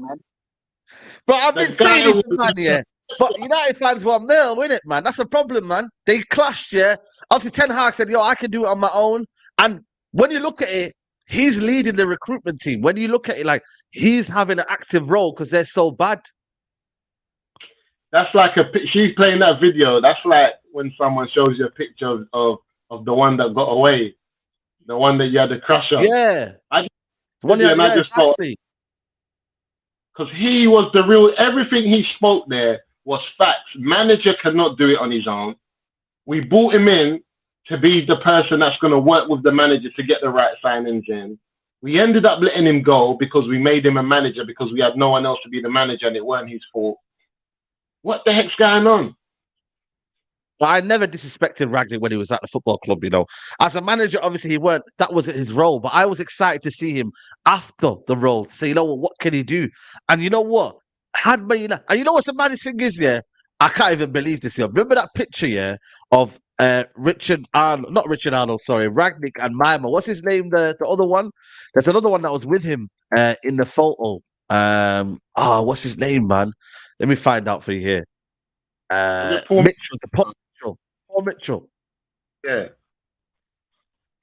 But I've been saying he's the man, yeah. But United fans want Mill, win it, man. That's a problem, man. They clashed, yeah. Obviously, Ten Hag said, I can do it on my own. And when you look at it, he's leading the recruitment team. When you look at it, like, he's having an active role because they're so bad. That's like she's playing that video. That's like when someone shows you a picture of the one that got away, the one that you had a crush on. Yeah. I just thought, because he was the real, everything he spoke there was facts. Manager cannot do it on his own. We brought him in to be the person that's going to work with the manager to get the right signings in. We ended up letting him go because we made him a manager because we had no one else to be the manager and it weren't his fault. What the heck's going on? Well, I never disrespected Ragnick when he was at the football club, you know. As a manager, obviously, that wasn't his role, but I was excited to see him after the role to say, you know what can he do? And you know what? And you know what's the maddest thing is, yeah? I can't even believe this, yeah. Remember that picture, yeah, of Ragnick and Maima. What's his name? The other one? There's another one that was with him in the photo. What's his name, man? Let me find out for you here. Paul Mitchell. Yeah.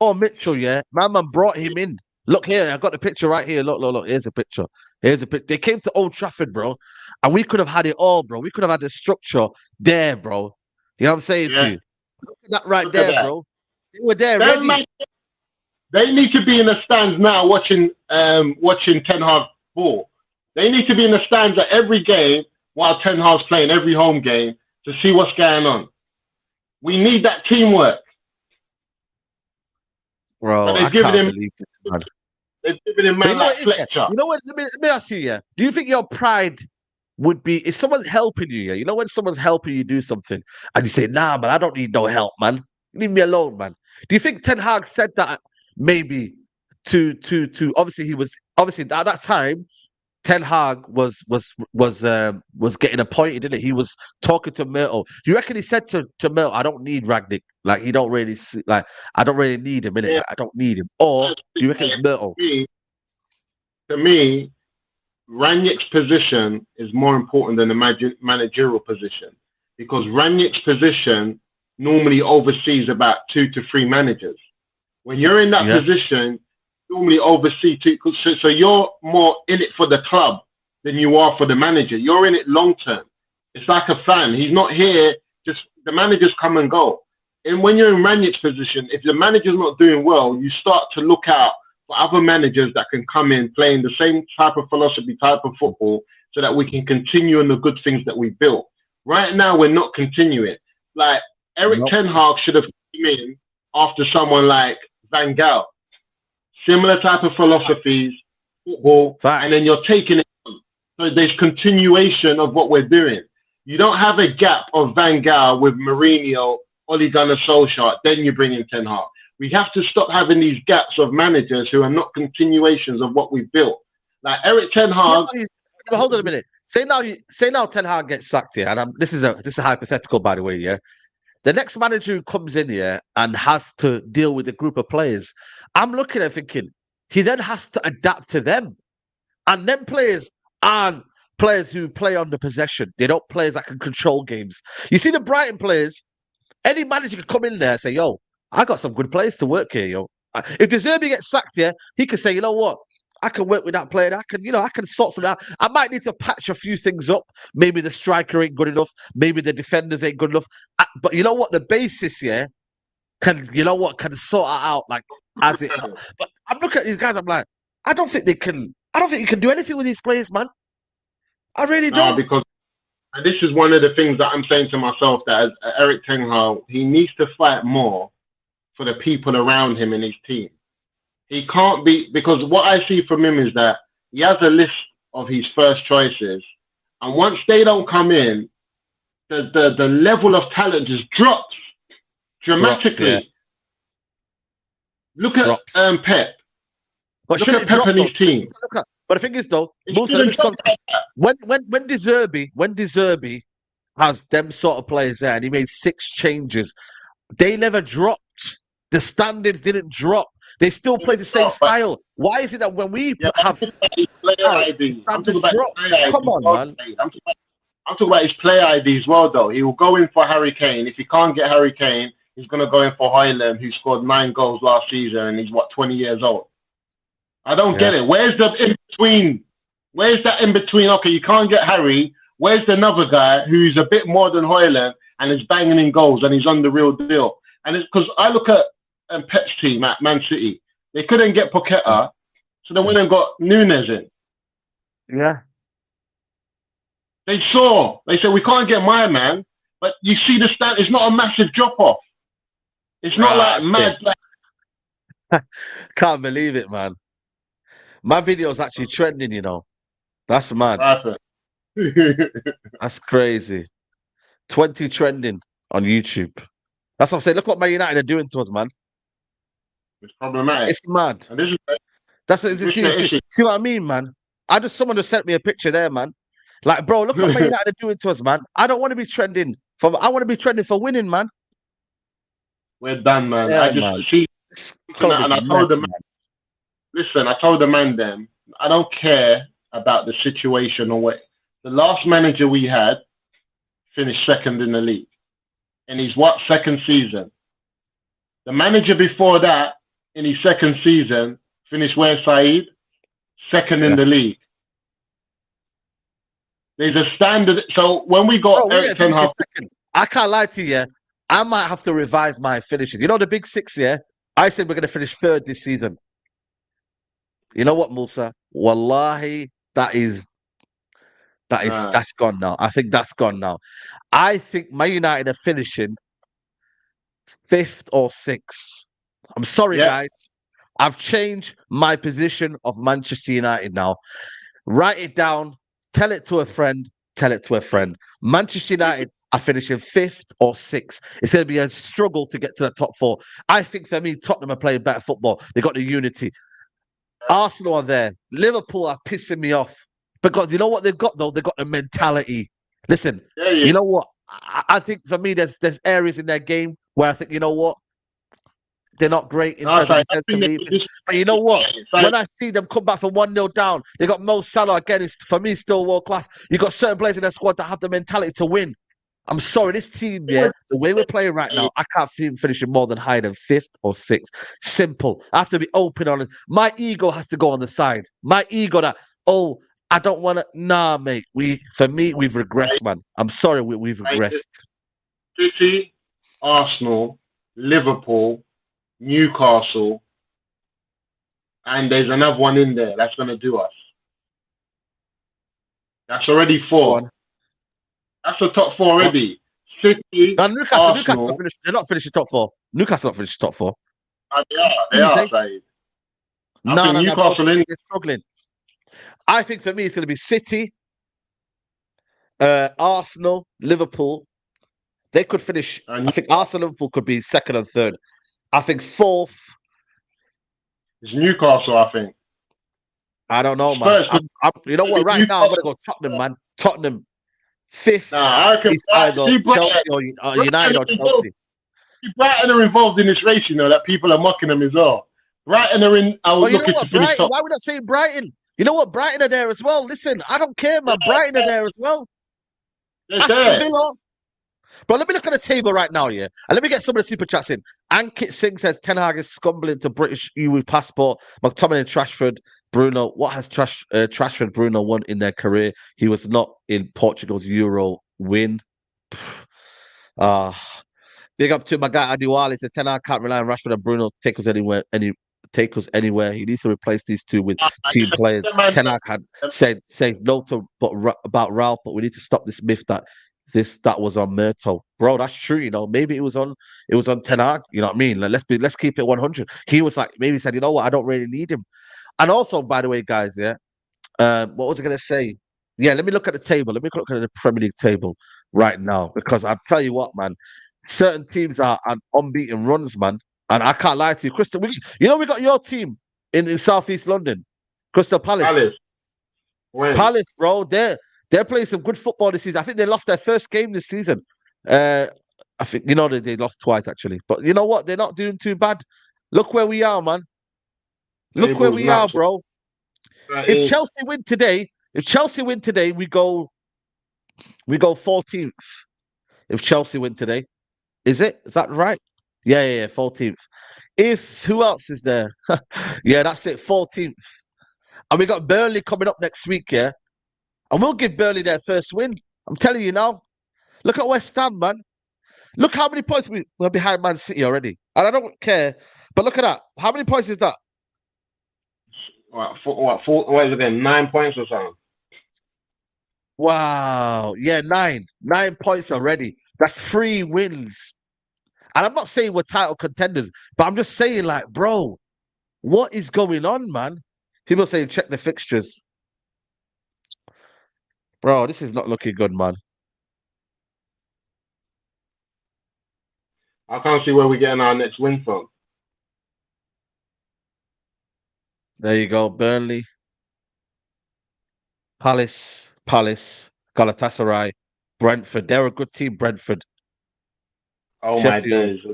Paul Mitchell, yeah. My man brought him in. Look here, I got the picture right here. Look. Here's a picture. They came to Old Trafford, bro. And we could have had it all, bro. We could have had the structure there, bro. You know what I'm saying to you? Look at that right there, bro. They were there ready. They need to be in the stands now watching Ten Hag ball. They need to be in the stands at every game while Ten Hag's playing, every home game, to see what's going on. We need that teamwork. Bro, I can't believe this, man. They've given him man like Fletcher. You know what? Let me ask you, yeah. Do you think your pride would be if someone's helping you, yeah? You know when someone's helping you do something and you say, nah, man, I don't need no help, man. Leave me alone, man. Do you think Ten Hag said that maybe to obviously at that time, Ten Hag was getting appointed, didn't it? He was talking to Myrtle. Do you reckon he said to Myrtle, "I don't need Ragnick. Like he don't really like I don't really need him, innit? Yeah. Like, I don't need him." Or do you reckon it's Myrtle? To me, Rangnick's position is more important than the managerial position, because Rangnick's position normally oversees about 2 to 3 managers. When you're in that position, you normally oversee 2. So you're more in it for the club than you are for the manager. You're in it long term. It's like a fan. He's not here. Just the managers come and go. And when you're in Rangnick's position, if the manager's not doing well, you start to look out for other managers that can come in playing the same type of philosophy, type of football, so that we can continue on the good things that we built. Right now, we're not continuing. Like Eric Ten Hag should have come in after someone like Van Gaal. Similar type of philosophies, football, and then you're taking it on. So there's continuation of what we're doing. You don't have a gap of Van Gaal with Mourinho, Ole Gunnar Solskjaer, then you bring in Ten Hag. We have to stop having these gaps of managers who are not continuations of what we've built. Like Eric Ten Hag. Hold on a minute. Say now Ten Hag gets sacked here, and this is a hypothetical, by the way. Yeah, the next manager who comes in here and has to deal with a group of players, I'm looking at thinking he then has to adapt to them, and them players aren't players who play under possession. They're not players that can control games. You see the Brighton players. Any manager could come in there and say, "Yo, I got some good players to work here, yo." If De Zerbi gets sacked here, he could say, "You know what? I can work with that player. I can sort something out. I might need to patch a few things up. Maybe the striker ain't good enough. Maybe the defenders ain't good enough. But you know what? The basis here can sort it out like as it." But I'm looking at these guys. I'm like, I don't think you can do anything with these players, man. I really don't. Because. And this is one of the things that I'm saying to myself, that as Eric Ten Hag, he needs to fight more for the people around him in his team. He can't be, because what I see from him is that he has a list of his first choices, and once they don't come in, the level of talent just drops dramatically. Look at Pep. But look at Pep and his team. But the thing is, though, when De Zerbi has them sort of players there, and he made 6 changes, they never dropped. The standards didn't drop. They still play the same style. Why is it that when we have standards drop? Come on, man. I'm talking about his play ID as well, though. He will go in for Harry Kane. If he can't get Harry Kane, he's going to go in for Højlund, who scored 9 goals last season, and he's 20 years old. I don't get it. Where's the in-between? Where's that in-between? Okay, you can't get Harry. Where's the another guy who's a bit more than Højlund and is banging in goals and he's on the real deal? And it's because I look at Pep's team at Man City. They couldn't get Paqueta, so they went and got Nunes in. Yeah. They said, we can't get my man, but you see the stand, it's not a massive drop-off. It's not like mad. Can't believe it, man. My video is actually trending, you know. That's mad. That's crazy. 20 trending on YouTube. That's what I'm saying. Look what Man United are doing to us, man. It's problematic. It's mad. See what I mean, man? Someone just sent me a picture there, man. Like, bro, look what Man United are doing to us, man. I don't want to be trending I want to be trending for winning, man. We're done, man. Yeah, I just see. And I told the man, listen, I told the man then, I don't care about the situation or what. The last manager we had finished 2nd in the league. And he's second season. The manager before that, in his 2nd season, finished where, Saeed? 2nd in the league. There's a standard. So when we got Eric Ten Hag, I can't lie to you. I might have to revise my finishes. You know the big 6 here? I said we're going to finish 3rd this season. You know what, Musa? Wallahi, that's gone now. I think that's gone now. I think Man United are finishing 5th or 6th. I'm sorry, guys. I've changed my position of Manchester United now. Write it down. Tell it to a friend. Tell it to a friend. Manchester United are finishing 5th or 6th. It's going to be a struggle to get to the top 4. I think for me, Tottenham are playing better football. They got the unity. Arsenal are there. Liverpool are pissing me off. Because you know what they've got though? They've got the mentality. Listen, Yeah, you know what? I think for me, there's areas in their game where I think, you know what? They're not great in terms of defensively. But you know what? When I see them come back from 1-0 down, they got Mo Salah again. It's, for me, still world class. You got certain players in their squad that have the mentality to win. I'm sorry, this team, yeah, the way we're playing right now, I can't see them finishing more than higher than 5th or 6th. Simple. I have to be open on it. My ego has to go on the side. My ego that, oh, I don't want to. Nah, mate. For me, we've regressed, man. I'm sorry, we've regressed. City, Arsenal, Liverpool, Newcastle, and there's another one in there that's going to do us. That's already 4. That's the top 4 already. City, now, Newcastle they're not finishing top 4. Newcastle not finishing top 4. They are. No, Newcastle they're struggling. I think for me, it's going to be City, Arsenal, Liverpool. They could finish. I think Arsenal, Liverpool could be 2nd and 3rd. I think 4th. It's Newcastle, I think. I don't know, man. You know what? Right now, I'm going to go Tottenham, man. Tottenham. 5th is either Chelsea or United or Chelsea. Brighton are involved in this race, you know, that people are mocking them as well. Brighton are in. Looking to finish top. Why are we not saying Brighton? You know what? Brighton are there as well. Listen, I don't care, man. Brighton are there as well. Aston Villa. But let me look at the table right now, yeah? And let me get some of the super chats in. Ankit Singh says, Ten Hag is scumbling to British EU passport. McTominay and Trashford, Bruno. What has Trashford, Bruno won in their career? He was not in Portugal's Euro win. Big up to my guy Adiwali. Says, Ten Hag can't rely on Rashford and Bruno to take us anywhere. He needs to replace these two with team players. Ten Hag had said no to about Ralph, but we need to stop this myth that was on Murto. Bro, that's true, you know. Maybe it was on Ten Hag, you know what I mean? Like, let's keep it 100. He was like, maybe he said, you know what, I don't really need him. And also, by the way, guys, yeah, what was I gonna say? Yeah, let me look at the table. Let me look at the Premier League table right now, because I'll tell you what, man, certain teams are on unbeaten runs, man. And I can't lie to you, Crystal. We got your team in Southeast London, Crystal Palace. Palace, bro. They're playing some good football this season. I think they lost their first game this season. I think, you know, they lost twice, actually. But you know what? They're not doing too bad. Look where we are, man. Look where we are, bro. If Chelsea win today, we go 14th. If Chelsea win today. Is that right? Yeah, 14th. Who else is there? Yeah, that's it, 14th. And we got Burnley coming up next week, yeah? And we'll give Burnley their first win. I'm telling you now. Look at West Ham, man. Look how many points we're behind Man City already. And I don't care. But look at that. How many points is that? What is it again? 9 points or something? Wow. Yeah, 9. 9 points already. That's 3 wins. And I'm not saying we're title contenders, but I'm just saying, like, bro, what is going on, man? People say check the fixtures. Bro, this is not looking good, man. I can't see where we're getting our next win from. There you go. Burnley. Palace. Galatasaray. Brentford. They're a good team, Brentford. Oh, Sheffield. My days.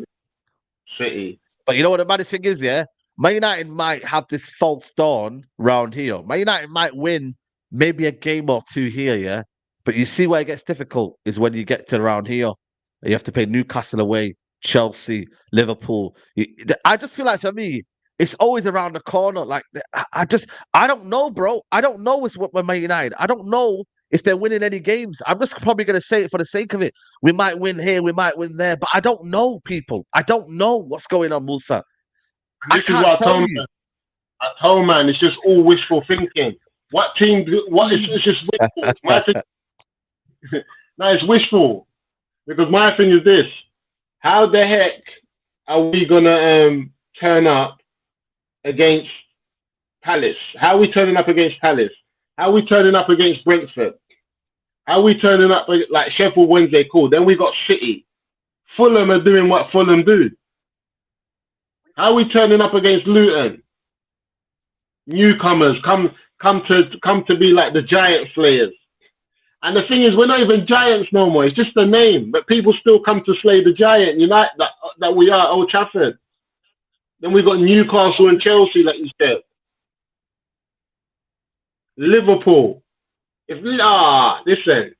City. But you know what the maddest thing is, yeah? Man United might have this false dawn round here. Man United might win maybe a game or 2 here, yeah? But you see where it gets difficult is when you get to around here. You have to play Newcastle away, Chelsea, Liverpool. I just feel like, for me, it's always around the corner. Like, I don't know, bro. I don't know what's with Man United. I don't know if they're winning any games. I'm just probably going to say it for the sake of it. We might win here, we might win there. But I don't know, people. I don't know what's going on, Musa. I told man, it's just all wishful thinking. What team? It's just wishful. No, it's wishful. Because my thing is this: how the heck are we gonna turn up against Palace? How are we turning up against Palace? How are we turning up against Brentford? How are we turning up like Sheffield Wednesday? Cool. Then we got City. Fulham are doing what Fulham do. How are we turning up against Luton? Newcomers, come come to be like the giant slayers. And the thing is, we're not even giants no more. It's just a name, but people still come to slay the giant United that we are, Old Trafford. Then we've got Newcastle and Chelsea, like you said. Liverpool. Listen,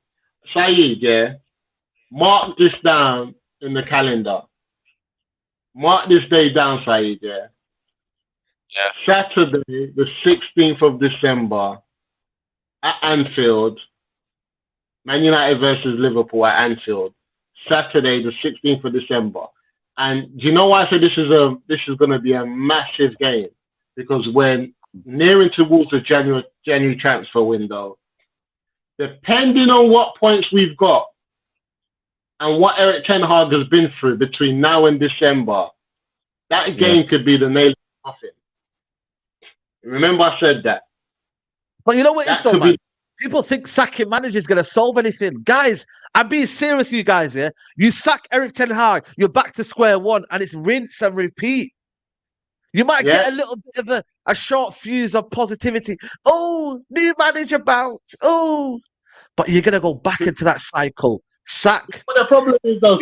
Saeed, yeah, mark this down in the calendar. Mark this day down, Saeed, yeah. Yeah. Saturday, the 16th of December at Anfield. Man United versus Liverpool at Anfield. Saturday, the 16th of December. And do you know why I say this is going to be a massive game? Because when nearing towards the January transfer window, depending on what points we've got and what Eric Ten Hag has been through between now and December, that game could be the nail in the coffin. Remember I said that. But you know what it is though, man? People think sacking managers is going to solve anything. Guys, I'm being serious with you guys here. You sack Eric Ten Hag, you're back to square one, and it's rinse and repeat. You might get a little bit of a short fuse of positivity. Oh, new manager bounce. Oh, but you're going to go back into that cycle. Sack. What the problem is though,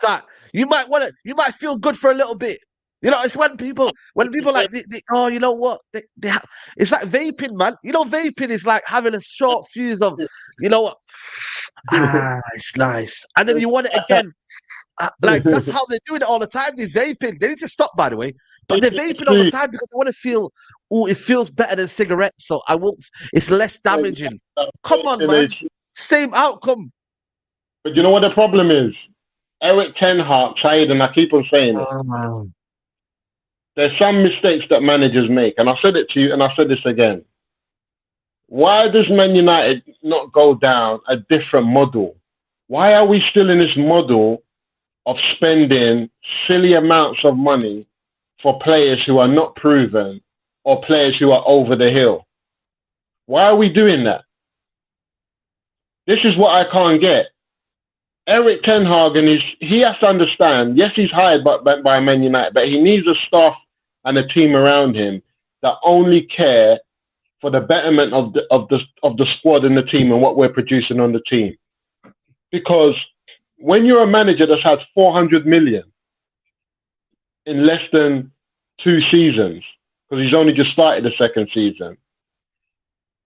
sack. You might feel good for a little bit. You know, it's when people like, oh, you know what? It's like vaping, man. You know, vaping is like having a short fuse of, you know what? It's nice. And then you want it again. Like, that's how they're doing it all the time, these vaping. They need to stop, by the way. But they're vaping all the time because they want to feel, it feels better than cigarettes. So it's less damaging. Come on, man. Same outcome. But you know what the problem is? Eric Ten Hag tried, and I keep on saying it. There's some mistakes that managers make, and I said it to you, and I said this again. Why does Man United not go down a different model? Why are we still in this model of spending silly amounts of money for players who are not proven or players who are over the hill? Why are we doing that? This is what I can't get. Eric Ten Hag, he has to understand, yes, he's hired by Man United, but he needs a staff and a team around him that only care for the betterment of the squad and the team and what we're producing on the team. Because when you're a manager that's had 400 million in less than 2 seasons, because he's only just started the second season,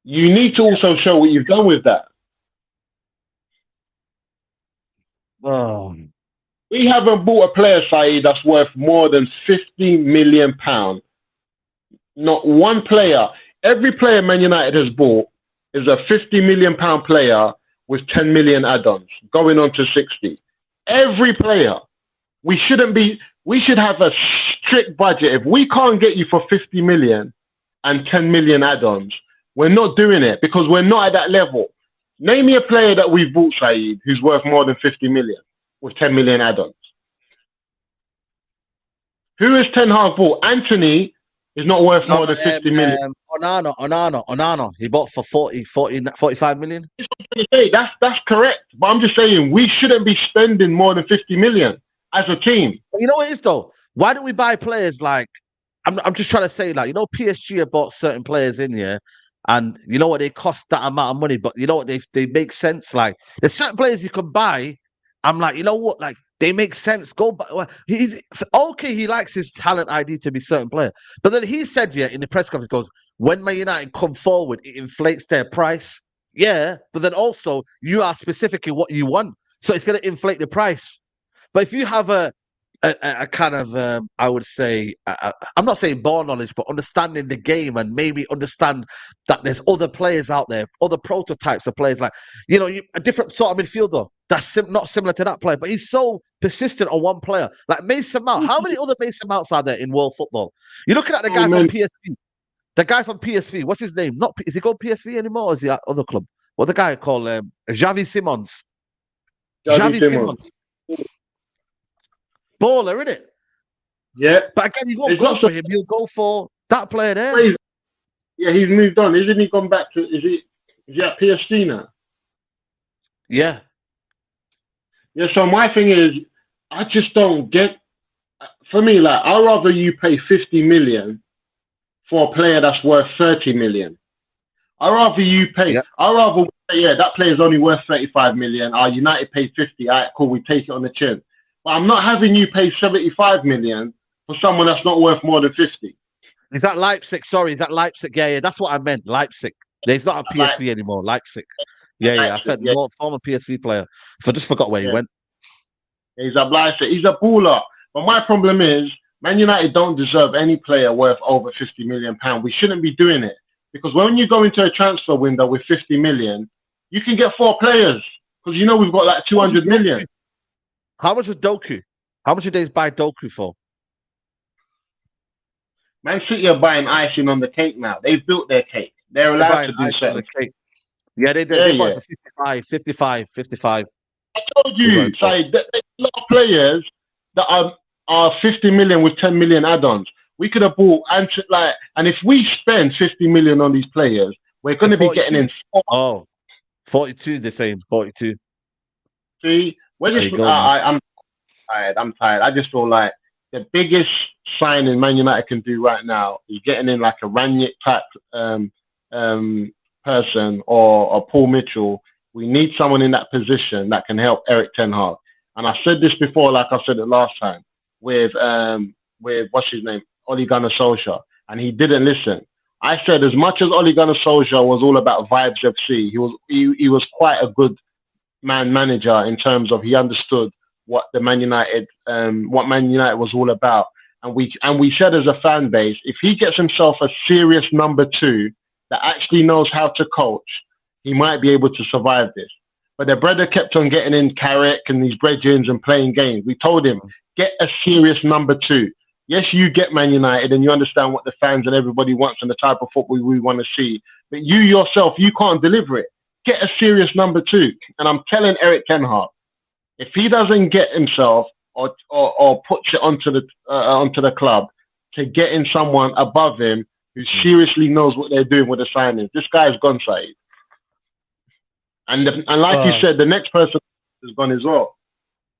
you need to also show what you've done with that. We haven't bought a player, Saeed, that's worth more than £50 million. Not one player. Every player Man United has bought is a £50 million player with 10 million add-ons, going on to 60. Every player. We should have a strict budget. If we can't get you for 50 million and 10 million add-ons, we're not doing it because we're not at that level. Name me a player that we've bought, Saeed, who's worth more than 50 million with 10 million add-ons. Who is Ten Hag bought? Anthony is not worth more than 50 million. Onana. He bought for 45 million. That's correct. But I'm just saying we shouldn't be spending more than 50 million as a team. You know what it is though? Why don't we buy players like, I'm just trying to say, like, you know, PSG have bought certain players in here. And you know what, they cost that amount of money, but you know what, they make sense. Like, there's certain players you can buy. I'm like, you know what, like, they make sense. Go buy. Well, he likes his talent ID to be certain player. But then he said, in the press conference, goes, when Man United come forward, it inflates their price. Yeah, but then also you are specifically what you want, so it's going to inflate the price. But if you have a kind of, I would say, I'm not saying ball knowledge, but understanding the game and maybe understand that there's other players out there, other prototypes of players, like, you know, a different sort of midfielder that's not similar to that player, but he's so persistent on one player. Like Mason Mount. How many other Mason Mounts are there in world football? You're looking at the guy from PSV. The guy from PSV, what's his name? Is he called PSV anymore, or is he at other club? What the guy called Xavi Simons? Xavi Simons. Baller, isn't it? Yeah. But again, you won't go for him. You'll go for that player there. Yeah, he's moved on. Isn't he gone back to, is he at PSG now? Yeah. Yeah, so my thing is, I just don't get, for me, like, I'd rather you pay 50 million for a player that's worth 30 million. I'd rather you pay. Yep. I'd rather, yeah, that player's only worth 35 million. Our United paid 50. All right, cool, we take it on the chin. But I'm not having you pay 75 million for someone that's not worth more than 50. Is that Leipzig? Sorry, is that Leipzig? Yeah, that's what I meant. Leipzig. There's not a PSV anymore. Leipzig. Yeah. I said former PSV player. I just forgot where he went. He's a blister. He's a baller. But my problem is, Man United don't deserve any player worth over £50 million. We shouldn't be doing it. Because when you go into a transfer window with 50 million, you can get 4 players. Because we've got like 200 million. How much was Doku? How much did they buy Doku for? Man City are buying icing on the cake now. They've built their cake. They're allowed to do certain. Yeah, they did. They bought it for 55. I told you, sorry, there's a lot of players that are 50 million with 10 million add-ons. We could have bought, and if we spend 50 million on these players, we're going to be getting in. 42, they're saying 42. See, I'm tired. I just feel like the biggest signing Man United can do right now is getting in like a Ranić type person or Paul Mitchell. We need someone in that position that can help Erik ten Hag. And I said this before, like I said it last time, with what's his name, Ole Gunnar Solskjaer, and he didn't listen. I said as much as Ole Gunnar Solskjaer was all about Vibes FC, he was quite a good manager in terms of he understood what Man United was all about. And we said as a fan base, if he gets himself a serious number 2 that actually knows how to coach, he might be able to survive this. But the brother kept on getting in Carrick and these brethrens and playing games. We told him, get a serious number 2. Yes, you get Man United and you understand what the fans and everybody wants and the type of football we want to see. But you yourself, you can't deliver it. Get a serious number 2. And I'm telling Erik ten Hag, if he doesn't get himself or puts it onto the club to get in someone above him who seriously knows what they're doing with the signings, this guy's gone, Saeed. And like you said, the next person is gone as well.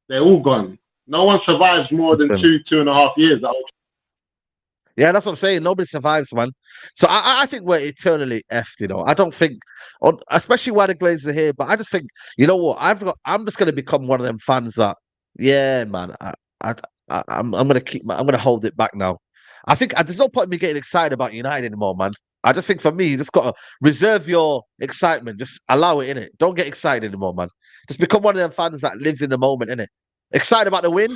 They're all gone. No one survives more than 2.5 years. Yeah, that's what I'm saying. Nobody survives, man. So I think we're eternally effed, I don't think, especially while the Glazers are here, but I just think, you know what? I'm just going to become one of them fans that, yeah, man, I'm going to hold it back now. I think there's no point in me getting excited about United anymore, man. I just think for me, you just got to reserve your excitement. Just allow it, innit? Don't get excited anymore, man. Just become one of them fans that lives in the moment, innit? Excited about the win,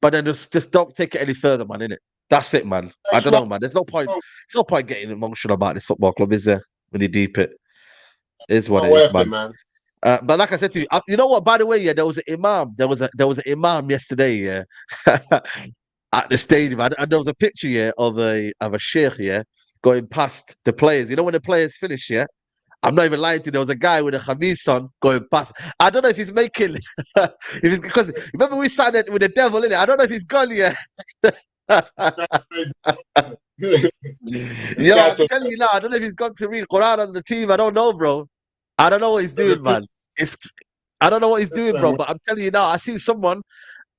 but then just don't take it any further, man, innit? That's it, man. I don't know, man. There's no point getting emotional about this football club, is there? When you deep it. It is what it is, man. But like I said to you, you know what? By the way, there was an imam. There was an imam yesterday, yeah, at the stadium, and there was a picture, yeah, of a sheikh, yeah, going past the players. You know when the players finish, yeah. I'm not even lying to you. There was a guy with a khamis on going past. I don't know if he's making, because remember we signed it with the devil in it. I don't know if he's gone yet. Yo, I'm telling you now, I don't know if he's gone to read Quran on the team. I don't know, bro. I don't know what he's doing, man. I don't know what he's doing, bro. But I'm telling you now, I see someone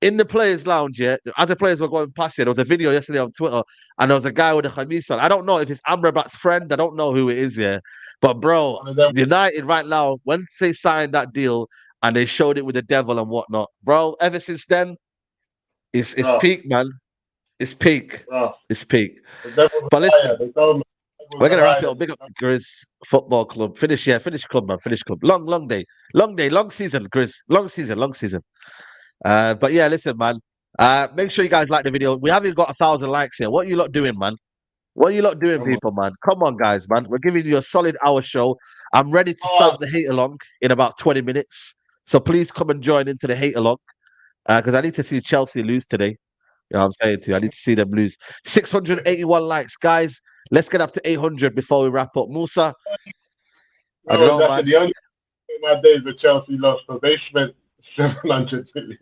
in the players' lounge, yeah, as the players were going past here. There was a video yesterday on Twitter, and there was a guy with a khamis on. I don't know if it's Amrabat's friend. I don't know who it is, yeah. But bro, United right now, once they signed that deal and they showed it with the devil and whatnot, bro, ever since then, it's peak, man. It's peak. It's peak. But listen, we're gonna wrap it up. Big up Grizz Football Club. Finish club, man. Finish club. Long day, long season, Grizz. Long season. But yeah, listen, man. Make sure you guys like the video. We haven't got 1,000 likes here. What are you lot doing, man? What are you lot doing, people, man? Come on, guys, man. We're giving you a solid hour show. I'm ready to start the hate along in about 20 minutes. So please come and join into the hate along. Because I need to see Chelsea lose today. You know what I'm saying to you? I need to see them lose. 681 likes, guys. Let's get up to 800 before we wrap up. Musa, I don't know, man. The only my days with Chelsea lost, so they spent 700 million.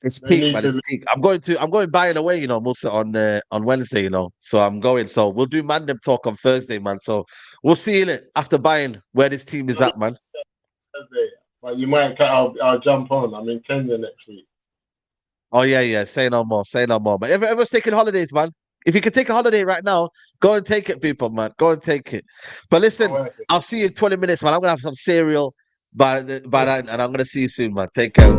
It's peak, man. It's peak. I'm going buying away, Musa, on Wednesday, So I'm going. So we'll do Mandem talk on Thursday, man. So we'll see in it after buying where this team is at, man. But you might. I'll jump on. I'm in Kenya next week. Oh yeah. Say no more. But everyone's taking holidays, man. If you can take a holiday right now, go and take it, people, man. Go and take it. But listen, I'll see you in 20 minutes, man. I'm gonna have some cereal by that, and I'm gonna see you soon, man. Take care.